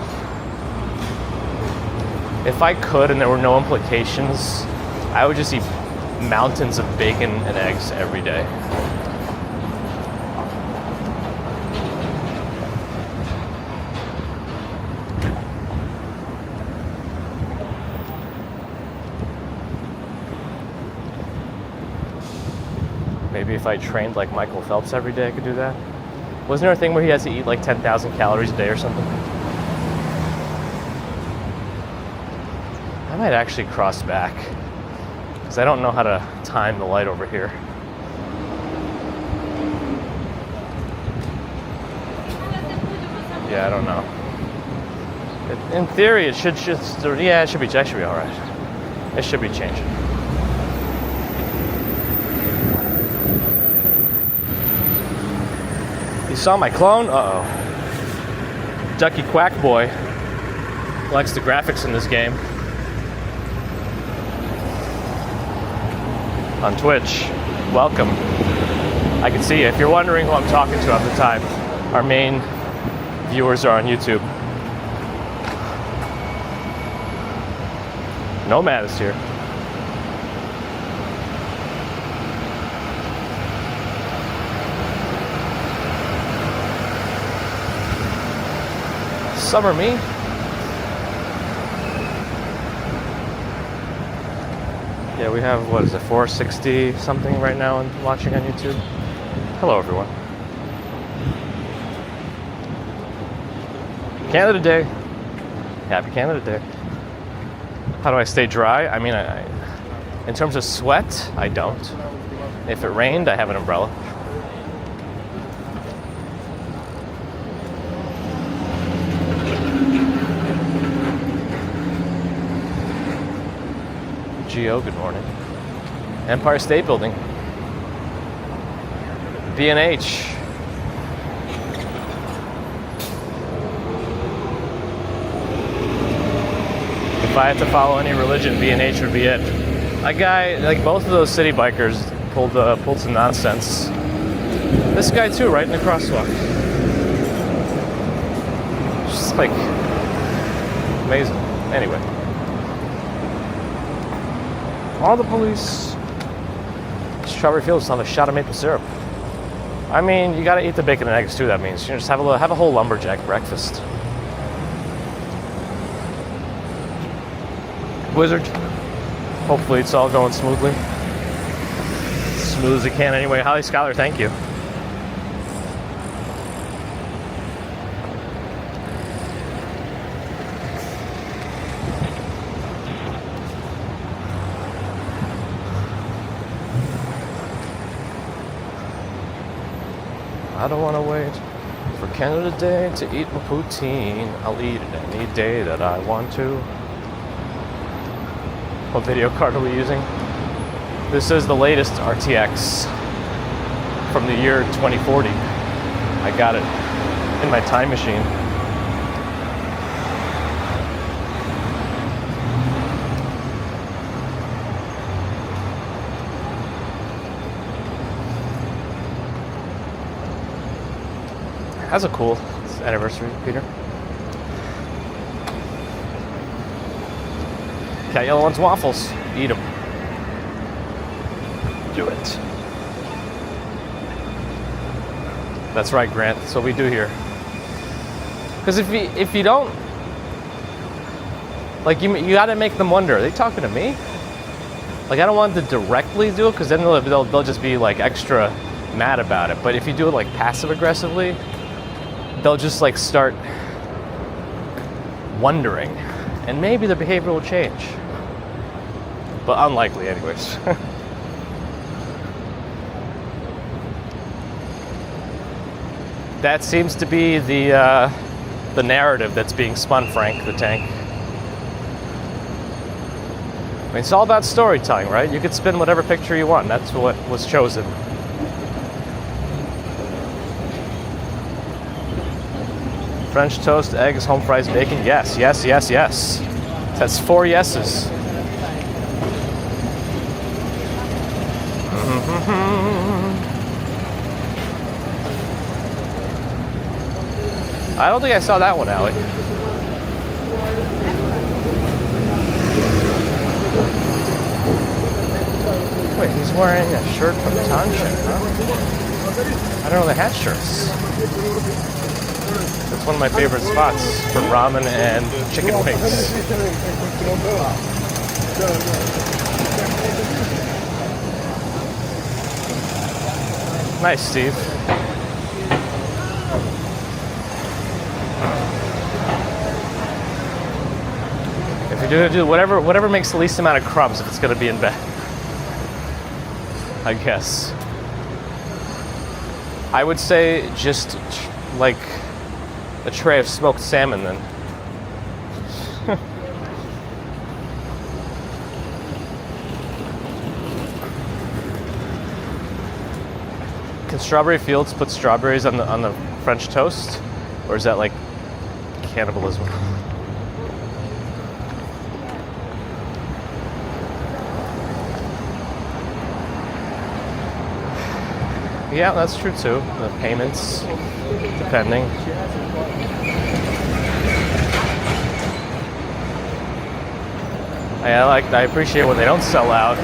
Speaker 1: If I could and there were no implications, I would just eat mountains of bacon and eggs every day. Maybe if I trained like Michael Phelps every day, I could do that. Wasn't there a thing where he has to eat like 10,000 calories a day or something? I might actually cross back because I don't know how to time the light over here. Yeah, I don't know. In theory, it should yeah, it should be all right. It should be changing. You saw my clone? Uh-oh. Ducky Quack Boy likes the graphics in this game. On Twitch. Welcome. I can see you. If you're wondering who I'm talking to at the time, our main viewers are on YouTube. Nomad is here. Summer me. Yeah, we have, what is it, 460 something right now and watching on YouTube. Hello, everyone. Canada Day. Happy Canada Day. How do I stay dry? I mean, in terms of sweat, I don't. If it rained, I have an umbrella. Geo, good morning. Empire State Building. B&H. If I had to follow any religion, B&H would be it. That guy, like both of those city bikers, pulled some nonsense. This guy too, right in the crosswalk. Just like amazing. Anyway. All the police. Strawberry Fields have a shot of maple syrup. I mean, you gotta eat the bacon and eggs too. That means you just have a whole lumberjack breakfast. Wizard. Hopefully it's all going smoothly. Smooth as it can anyway. Holly Scholar, thank you. I don't want to wait for Canada Day to eat my poutine. I'll eat it any day that I want to. What video card are we using? This is the latest RTX from the year 2040. I got it in my time machine. That's a cool anniversary, Peter. Cat Yellow wants waffles. Eat them. Do it. That's right, Grant. That's what we do here. Because if you don't, like you gotta make them wonder. Are they talking to me? Like I don't want to directly do it because then they'll just be like extra mad about it. But if you do it like passive aggressively, they'll just like start wondering, and maybe the behavior will change. But unlikely, anyways. That seems to be the narrative that's being spun, Frank the Tank. I mean, it's all about storytelling, right? You could spin whatever picture you want. That's what was chosen. French toast, eggs, home fries, bacon. Yes, yes, yes, yes. That's 4 yeses. I don't think I saw that one, Allie. Wait, he's wearing a shirt from Township, huh? I don't know they had shirts. That's one of my favorite spots for ramen and chicken wings. Nice, Steve. If you're gonna do whatever makes the least amount of crumbs, if it's gonna be in bed, I guess. I would say just like a tray of smoked salmon then. Can Strawberry Fields put strawberries on the French toast? Or is that like cannibalism? Yeah, that's true too. The payments, depending. I appreciate when they don't sell out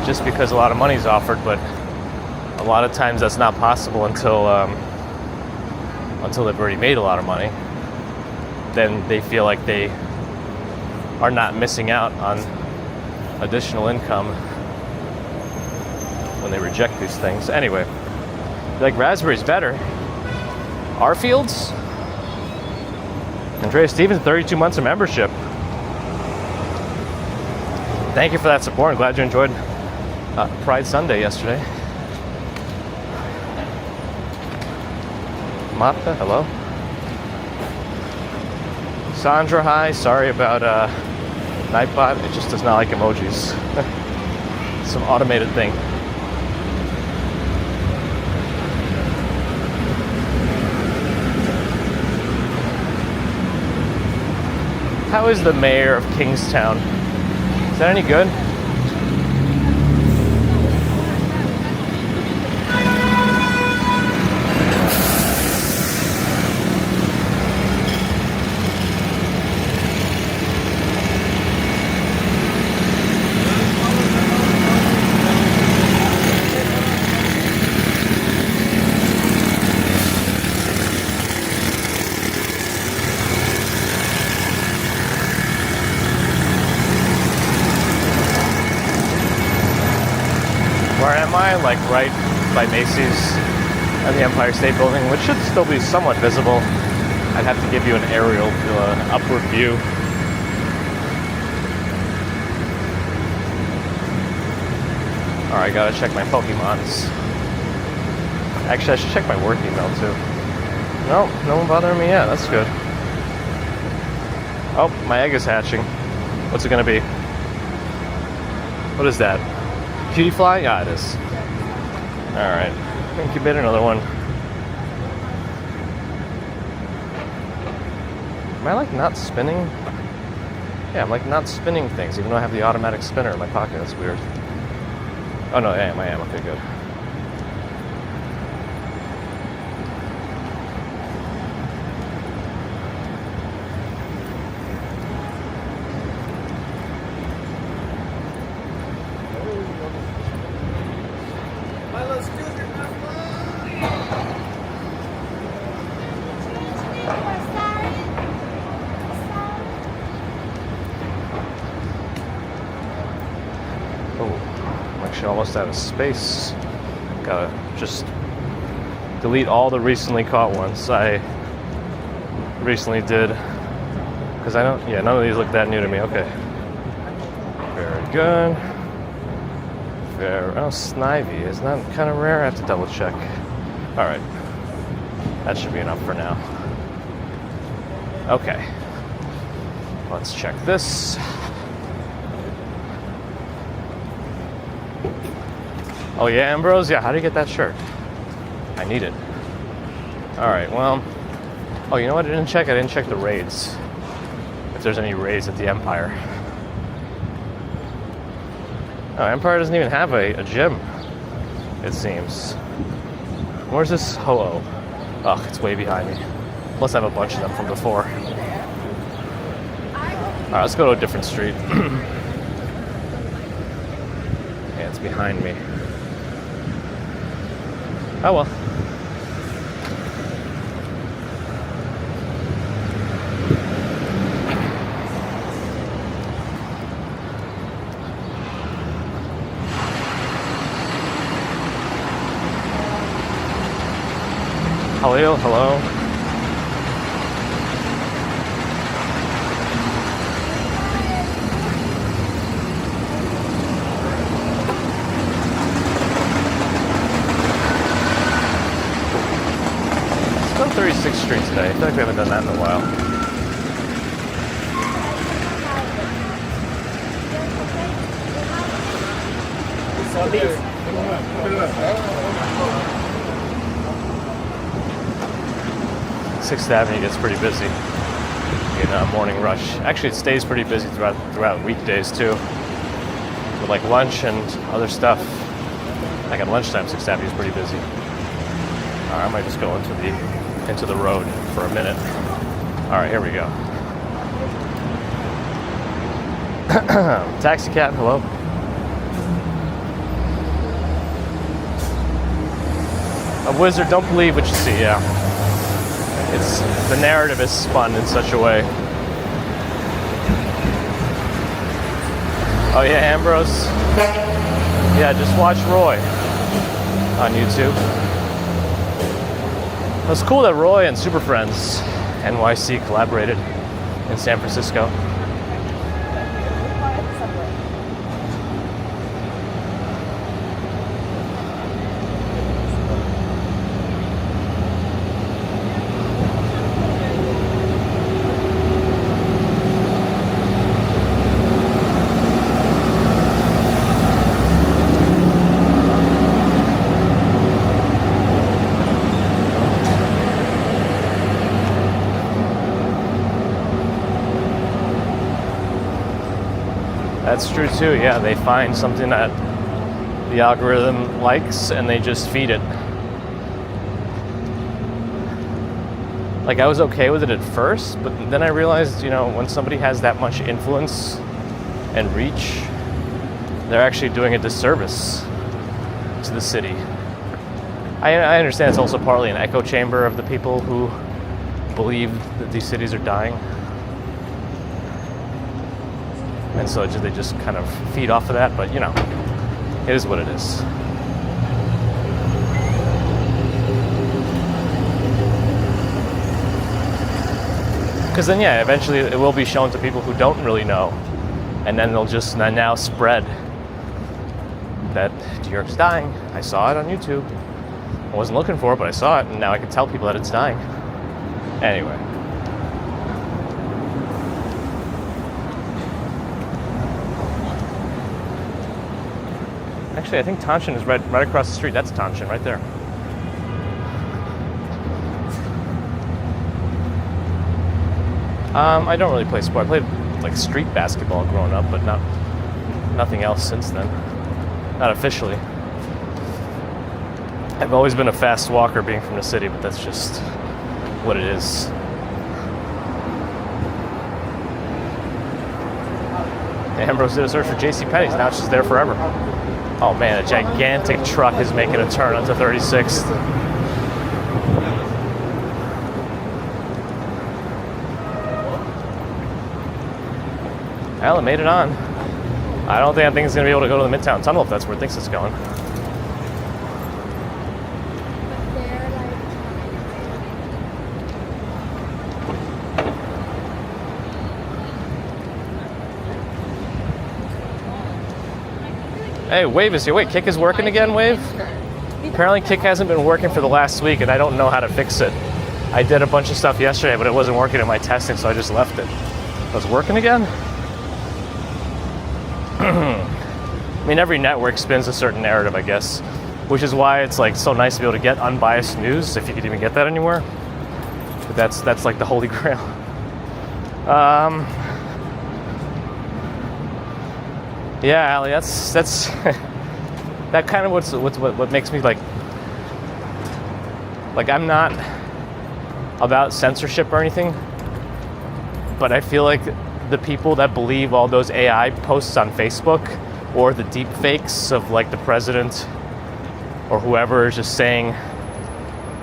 Speaker 1: just because a lot of money's offered, but a lot of times that's not possible until they've already made a lot of money. Then they feel like they are not missing out on additional income when they reject these things. Anyway, like raspberries better. Our fields? Andrea Stevens, 32 months of membership. Thank you for that support. I'm glad you enjoyed Pride Sunday yesterday. Marta, hello. Sandra, hi. Sorry about Nightbot. It just does not like emojis. Some automated thing. How is the mayor of Kingstown? Is that any good? Like right by Macy's and the Empire State Building, which should still be somewhat visible. I'd have to give you an aerial, an upward view. Alright, gotta check my Pokemons. Actually, I should check my work email too. No one bothering me yet. That's good. Oh, my egg is hatching. What's it gonna be? What is that? Cutie fly? Yeah, it is. Alright, incubate another one. Am I like not spinning? Yeah, I'm like not spinning things, even though I have the automatic spinner in my pocket. That's weird. Oh no, I am. Okay, good. Almost out of space. Gotta just delete all the recently caught ones I recently did, because I don't. Yeah, none of these look that new to me. Okay, very good. Oh, Snivy, isn't that kind of rare? I have to double check. All right, that should be enough for now. Okay, let's check this. Oh yeah, Ambrose? Yeah, how do you get that shirt? I need it. Alright, well... Oh, you know what I didn't check? I didn't check the raids. if there's any raids at the Empire. Oh, Empire doesn't even have a gym, it seems. Where's this Ho-Oh? Oh, it's way behind me. Plus I have a bunch of them from before. Alright, let's go to a different street. Yeah, it's behind me. Oh well. Hello, hello. Let's go 36th Street today. I feel like we haven't done that in a while. Sixth Avenue gets pretty busy in morning rush. Actually, it stays pretty busy throughout weekdays too, with like lunch and other stuff. Like at lunchtime, Sixth Avenue is pretty busy. All right, I might just go into the road for a minute. All right, here we go. Taxi cab, hello. A wizard, don't believe what you see. Yeah. The narrative is spun in such a way. Oh yeah, Ambrose? Yeah, just watch Roy on YouTube. It was cool that Roy and Super Friends NYC collaborated in San Francisco. That's true too, yeah. They find something that the algorithm likes and they just feed it. Like, I was okay with it at first, but then I realized, when somebody has that much influence and reach, they're actually doing a disservice to the city. I understand it's also partly an echo chamber of the people who believe that these cities are dying. And so they just kind of feed off of that, but it is what it is. Because then, yeah, eventually it will be shown to people who don't really know, and then they'll just now spread that New York's dying. I saw it on YouTube. I wasn't looking for it, but I saw it, and now I can tell people that it's dying. Anyway. Actually, I think Tanshan is right across the street. That's Tanshan right there. I don't really play sport. I played like street basketball growing up, but nothing else since then. Not officially. I've always been a fast walker being from the city, but that's just what it is. Ambrose did a search for JCPenney's. Now it's just there forever. Oh man, a gigantic truck is making a turn onto 36th. Well, it made it on. I don't think it's going to be able to go to the Midtown Tunnel if that's where it thinks it's going. Hey, Wave is here. Wait, Kick is working again, Wave? Apparently Kick hasn't been working for the last week, and I don't know how to fix it. I did a bunch of stuff yesterday, but it wasn't working in my testing, so I just left it. It was working again? I mean, every network spins a certain narrative, I guess, which is why it's like so nice to be able to get unbiased news, if you could even get that anywhere. But that's like the holy grail. Yeah, Ali, that's that kind of what makes me like I'm not about censorship or anything, but I feel like the people that believe all those AI posts on Facebook or the deepfakes of like the president or whoever is just saying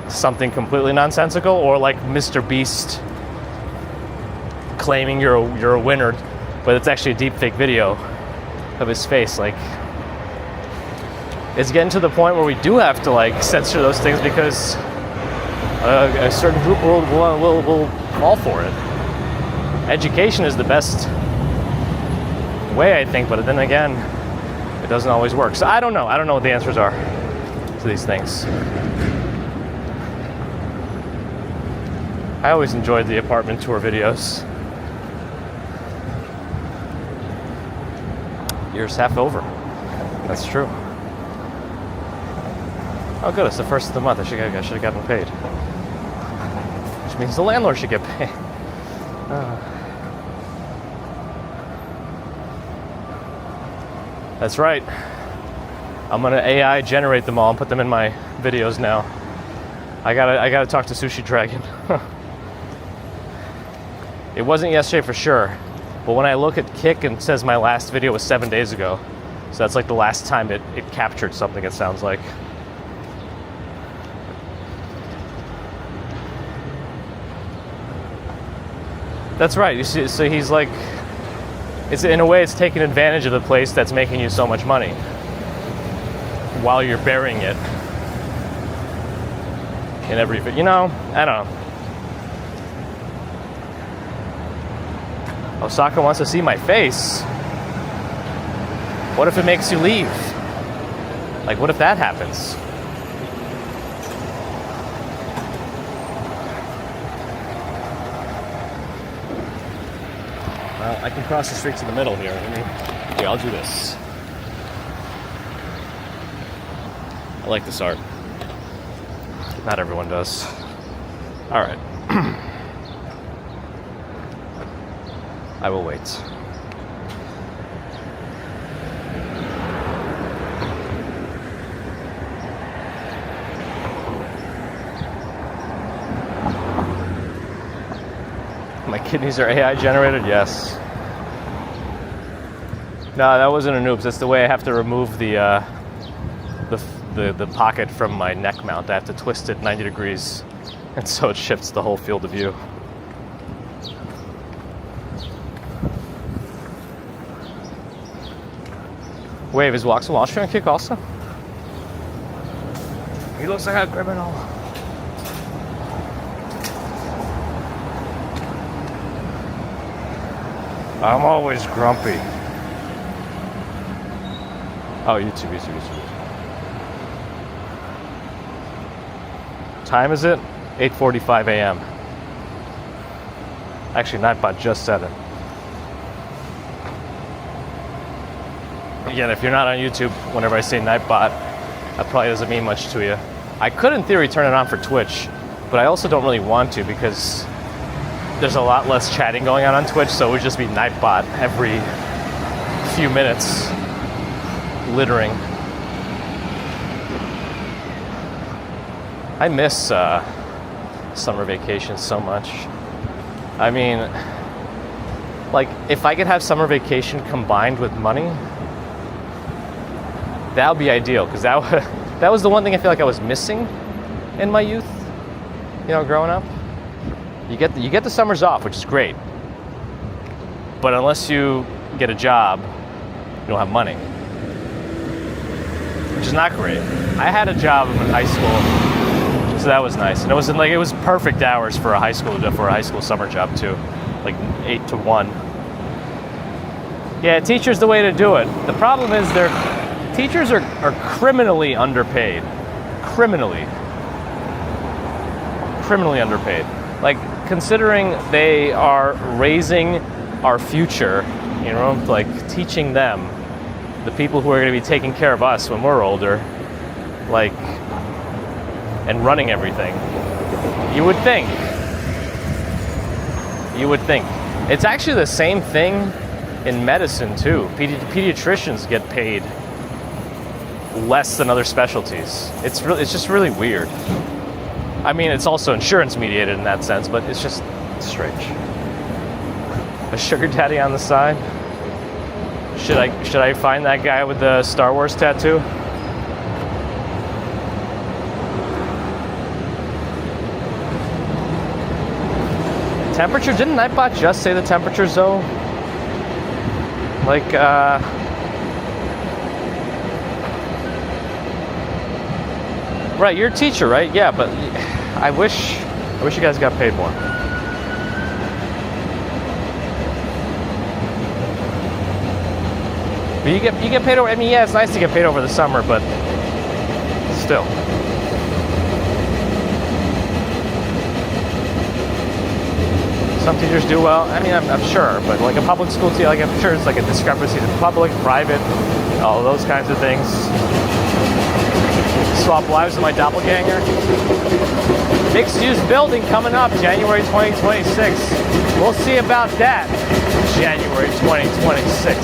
Speaker 1: something completely nonsensical, or like Mr. Beast claiming you're a winner, but it's actually a deepfake video of his face. Like, it's getting to the point where we do have to like censor those things because a certain group will fall for it. Education is the best way, I think, but then again, it doesn't always work. So I don't know what the answers are to these things. I always enjoyed the apartment tour videos. Year's half over. That's true. Oh good, it's the first of the month. I should have gotten paid. Which means the landlord should get paid. That's right. I'm gonna AI generate them all and put them in my videos now. I gotta talk to Sushi Dragon. It wasn't yesterday for sure, but when I look at Kick and it says my last video was 7 days ago, so that's like the last time it captured something, it sounds like. That's right. You see, so he's like, it's in a way it's taking advantage of the place that's making you so much money while you're burying it in every, I don't know. Osaka wants to see my face. What if it makes you leave? Like, what if that happens? Well, I can cross the street to the middle here. Here, I'll do this. I like this art. Not everyone does. All right. I will wait. My kidneys are AI generated? Yes. No, that wasn't an oops. That's the way I have to remove the pocket from my neck mount. I have to twist it 90 degrees, and so it shifts the whole field of view. Wave, is Wax and Walsh trying to kick also? He looks like a criminal. I'm always grumpy. Oh, YouTube. Time is it? 8:45 a.m. Actually, Nightbot just said it. Again, if you're not on YouTube, whenever I say Nightbot, that probably doesn't mean much to you. I could, in theory, turn it on for Twitch, but I also don't really want to because there's a lot less chatting going on Twitch, so it would just be Nightbot every few minutes, littering. I miss summer vacation so much. I mean, like, if I could have summer vacation combined with money, that would be ideal, because that was the one thing I feel like I was missing in my youth, growing up. You get the summers off, which is great, but unless you get a job, you don't have money, which is not great. I had a job in high school, so that was nice, and it was perfect hours for a high school summer job too, like 8 to 1. Yeah, teachers the way to do it. The problem is teachers are criminally underpaid. Criminally underpaid. Like, considering they are raising our future, like teaching them, the people who are going to be taking care of us when we're older, like, and running everything. You would think. It's actually the same thing in medicine too. Pediatricians get paid less than other specialties. It's just really weird. I mean, it's also insurance mediated in that sense, but it's just strange. A sugar daddy on the side. Should I find that guy with the Star Wars tattoo? Temperature? Didn't Nightbot just say the temperatures though? Like, right, you're a teacher, right? Yeah, but I wish you guys got paid more. But you get paid over. I mean, yeah, it's nice to get paid over the summer, but still. Some teachers do well. I mean, I'm sure, but like a public school teacher, like I'm sure it's like a discrepancy to public, private, all those kinds of things. Swap lives with my doppelganger. Mixed-use building coming up January 2026. We'll see about that. January 2026.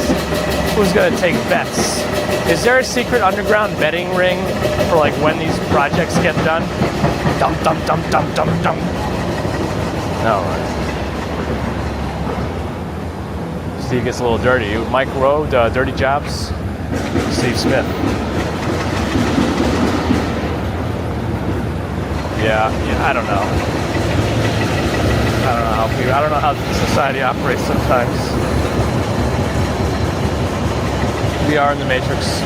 Speaker 1: Who's gonna take bets? Is there a secret underground betting ring for like when these projects get done? Dum dum dum dum dum dum. All right. Steve gets a little dirty. Mike Rowe, Dirty Jobs. Steve Smith. Yeah, I don't know. I don't know how society operates sometimes. We are in the Matrix.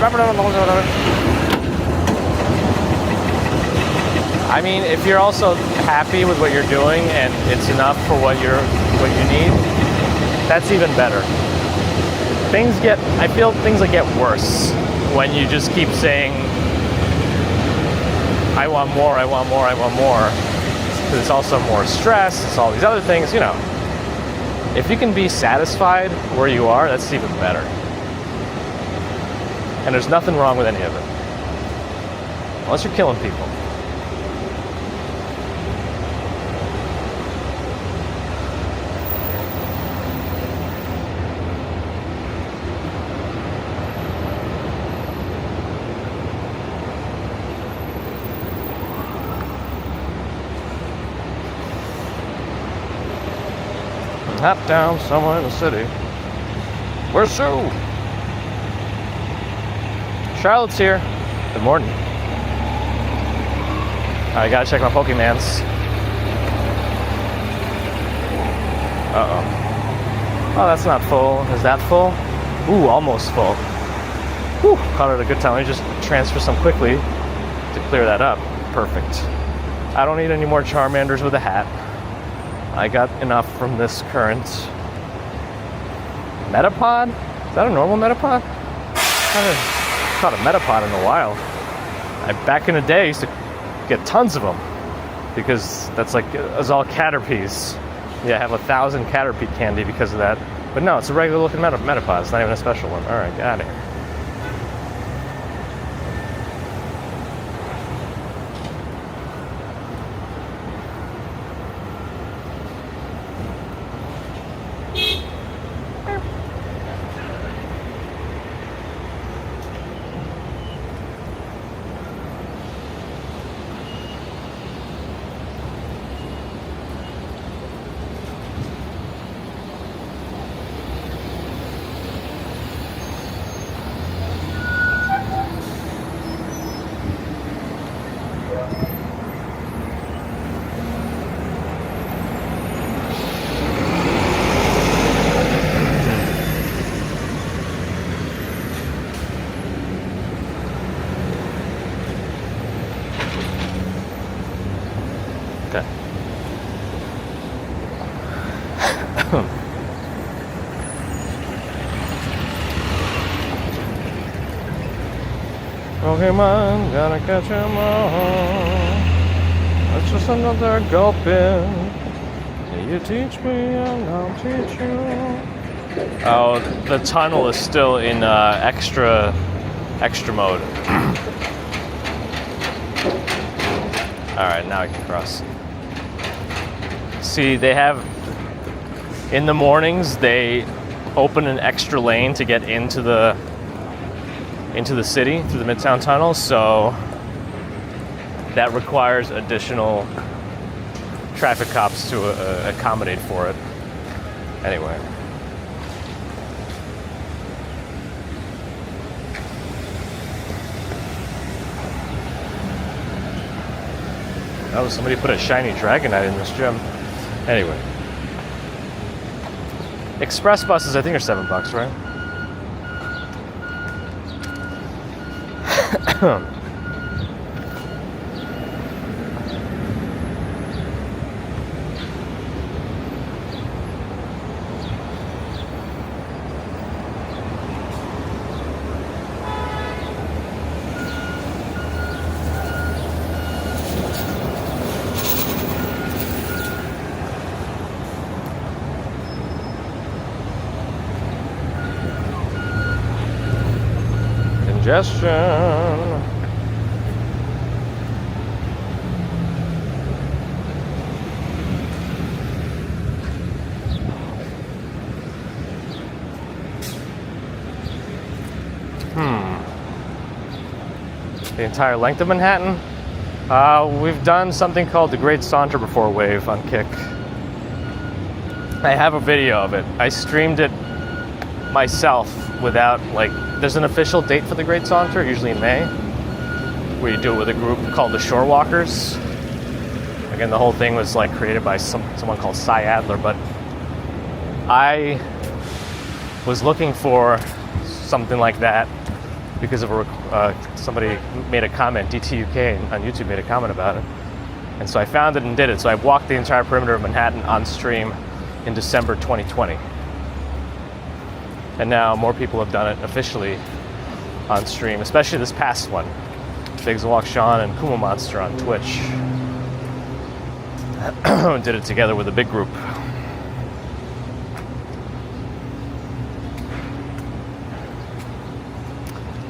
Speaker 1: I mean, if you're also happy with what you're doing and it's enough for what you need, that's even better. I feel things get worse when you just keep saying, I want more, I want more, I want more. Because it's also more stress, it's all these other things, you know. If you can be satisfied where you are, that's even better. And there's nothing wrong with any of it. Unless you're killing people. Hop down somewhere in the city. Where's Sue? Charlotte's here. Good morning. I gotta check my Pokémons. Uh-oh. Oh, that's not full. Is that full? Ooh, almost full. Whew, caught it at a good time. Let me just transfer some quickly to clear that up. Perfect. I don't need any more Charmanders with a hat. I got enough from this current Metapod. Is that a normal Metapod? I haven't caught a Metapod in a while. Back in the day, I used to get tons of them because that's like, it's all Caterpies. Yeah, I have 1,000 Caterpie candy because of that. But no, it's a regular looking Metapod. It's not even a special one. All right, get out of here. Pokemon, gotta catch 'em all. That's just another gulpin. You teach me, and I'll teach you. Oh, the tunnel is still in extra mode. All right, now I can cross. See, they have in the mornings they open an extra lane to get into the city through the Midtown Tunnel, so that requires additional traffic cops to accommodate for it. Anyway. Oh, somebody put a shiny Dragonite in this gym. Anyway. Express buses, I think, are $7, right? Congestion. The entire length of Manhattan? We've done something called the Great Saunter Before Wave on Kick. I have a video of it. I streamed it myself without, like, there's an official date for the Great Saunter, usually in May, where you do it with a group called the Shore Walkers. Again, the whole thing was like created by someone called Cy Adler, but I was looking for something like that because of somebody made a comment, DTUK on YouTube made a comment about it. And so I found it and did it. So I walked the entire perimeter of Manhattan on stream in December 2020. And now more people have done it officially on stream, especially this past one. Biggs Walk Sean and Kuma Monster on Twitch did it together with a big group.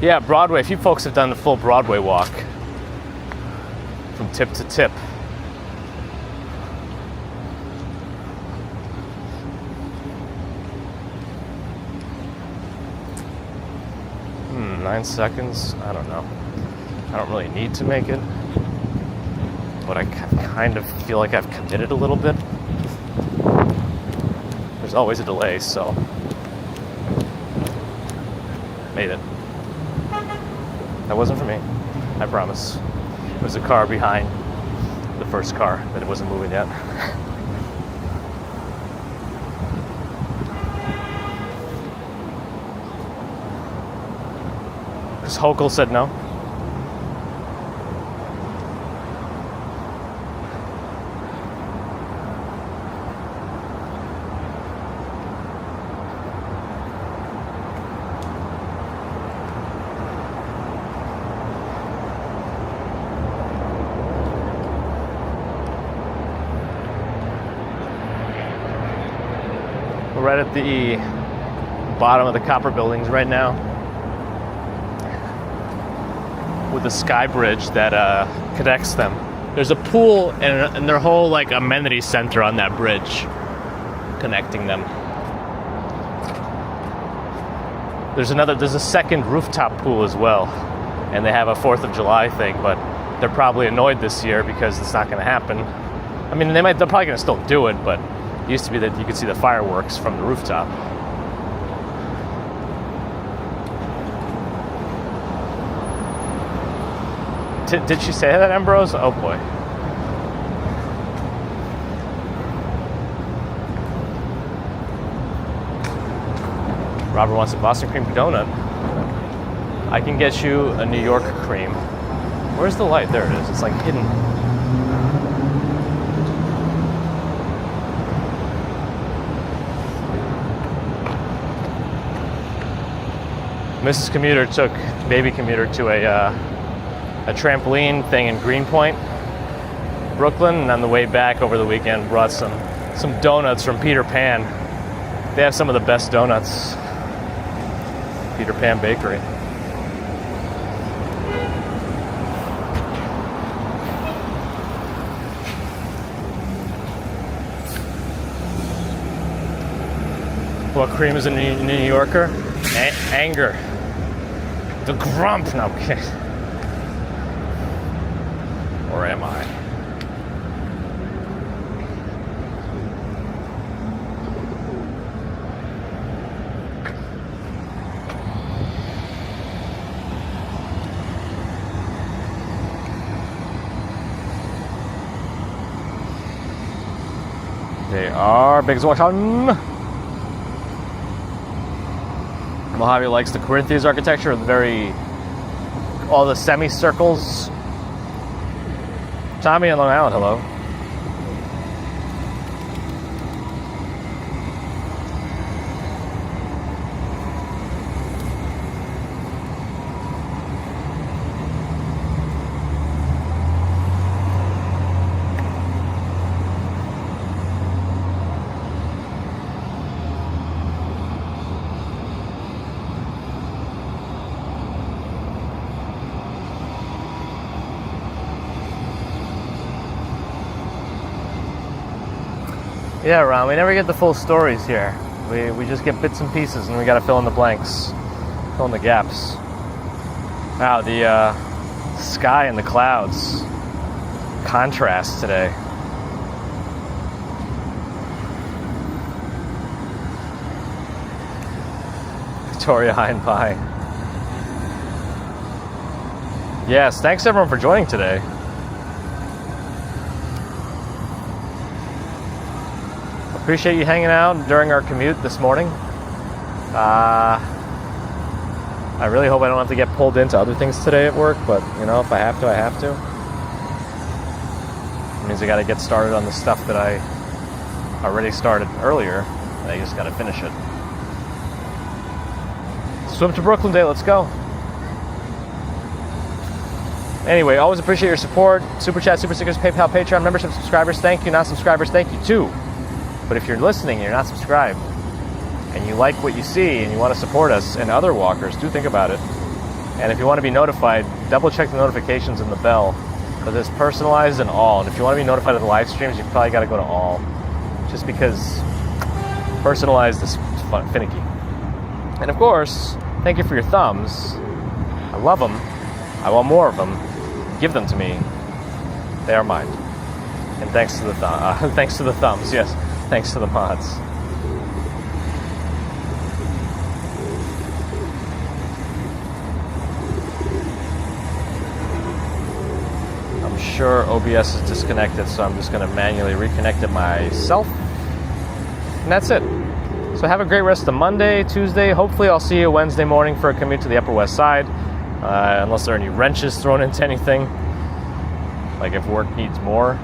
Speaker 1: Yeah, Broadway. A few folks have done the full Broadway walk from tip to tip. Hmm, 9 seconds? I don't know. I don't really need to make it, but I kind of feel like I've committed a little bit. There's always a delay, so made it. That wasn't for me, I promise. It was a car behind the first car that it wasn't moving yet. Because Hochul said no. We're right at the bottom of the Copper buildings right now, with the sky bridge that connects them. There's a pool and their whole like amenity center on that bridge connecting them. There's a second rooftop pool as well, and they have a 4th of July thing, but they're probably annoyed this year because it's not going to happen. I mean, they're probably going to still do it, but it used to be that you could see the fireworks from the rooftop. Did she say that, Ambrose? Oh boy. Robert wants a Boston cream donut. I can get you a New York cream. Where's the light? There it is. It's like hidden. Mrs. Commuter took baby Commuter to a trampoline thing in Greenpoint, Brooklyn, and on the way back over the weekend brought some donuts from Peter Pan. They have some of the best donuts. Peter Pan Bakery. What cream is a New Yorker? Anger. The grump. No, I'm kidding. Or am I? They are big as Washington. Mojave likes the Corinthians architecture, all the semicircles. Tommy in Long Island, hello. Yeah, Ron, we never get the full stories here. We just get bits and pieces, and we gotta fill in the blanks, fill in the gaps. Wow, the sky and the clouds contrast today. Victoria High and Pie. Yes, thanks everyone for joining today. Appreciate you hanging out during our commute this morning. I really hope I don't have to get pulled into other things today at work, but you know, if I have to, I have to. It means I gotta get started on the stuff that I already started earlier, and I just gotta finish it. Swim to Brooklyn Day, let's go. Anyway, always appreciate your support. Super Chat, Super Stickers, PayPal, Patreon, membership, subscribers, thank you. Non-subscribers, thank you too. But if you're listening and you're not subscribed, and you like what you see and you want to support us and other walkers, do think about it. And if you want to be notified, double check the notifications and the bell, because it's personalized and all. And if you want to be notified of the live streams, you probably got to go to all, just because personalized is finicky. And of course, thank you for your thumbs. I love them. I want more of them. Give them to me. They are mine. And thanks to the thanks to the thumbs. Yes. Thanks to the mods. I'm sure OBS is disconnected, so I'm just going to manually reconnect it myself. And that's it. So have a great rest of Monday, Tuesday. Hopefully I'll see you Wednesday morning for a commute to the Upper West Side. Unless there are any wrenches thrown into anything. Like if work needs more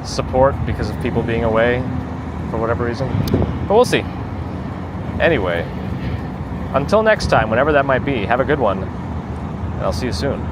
Speaker 1: support because of people being away for whatever reason. But we'll see. Anyway, until next time, whenever that might be, have a good one, and I'll see you soon.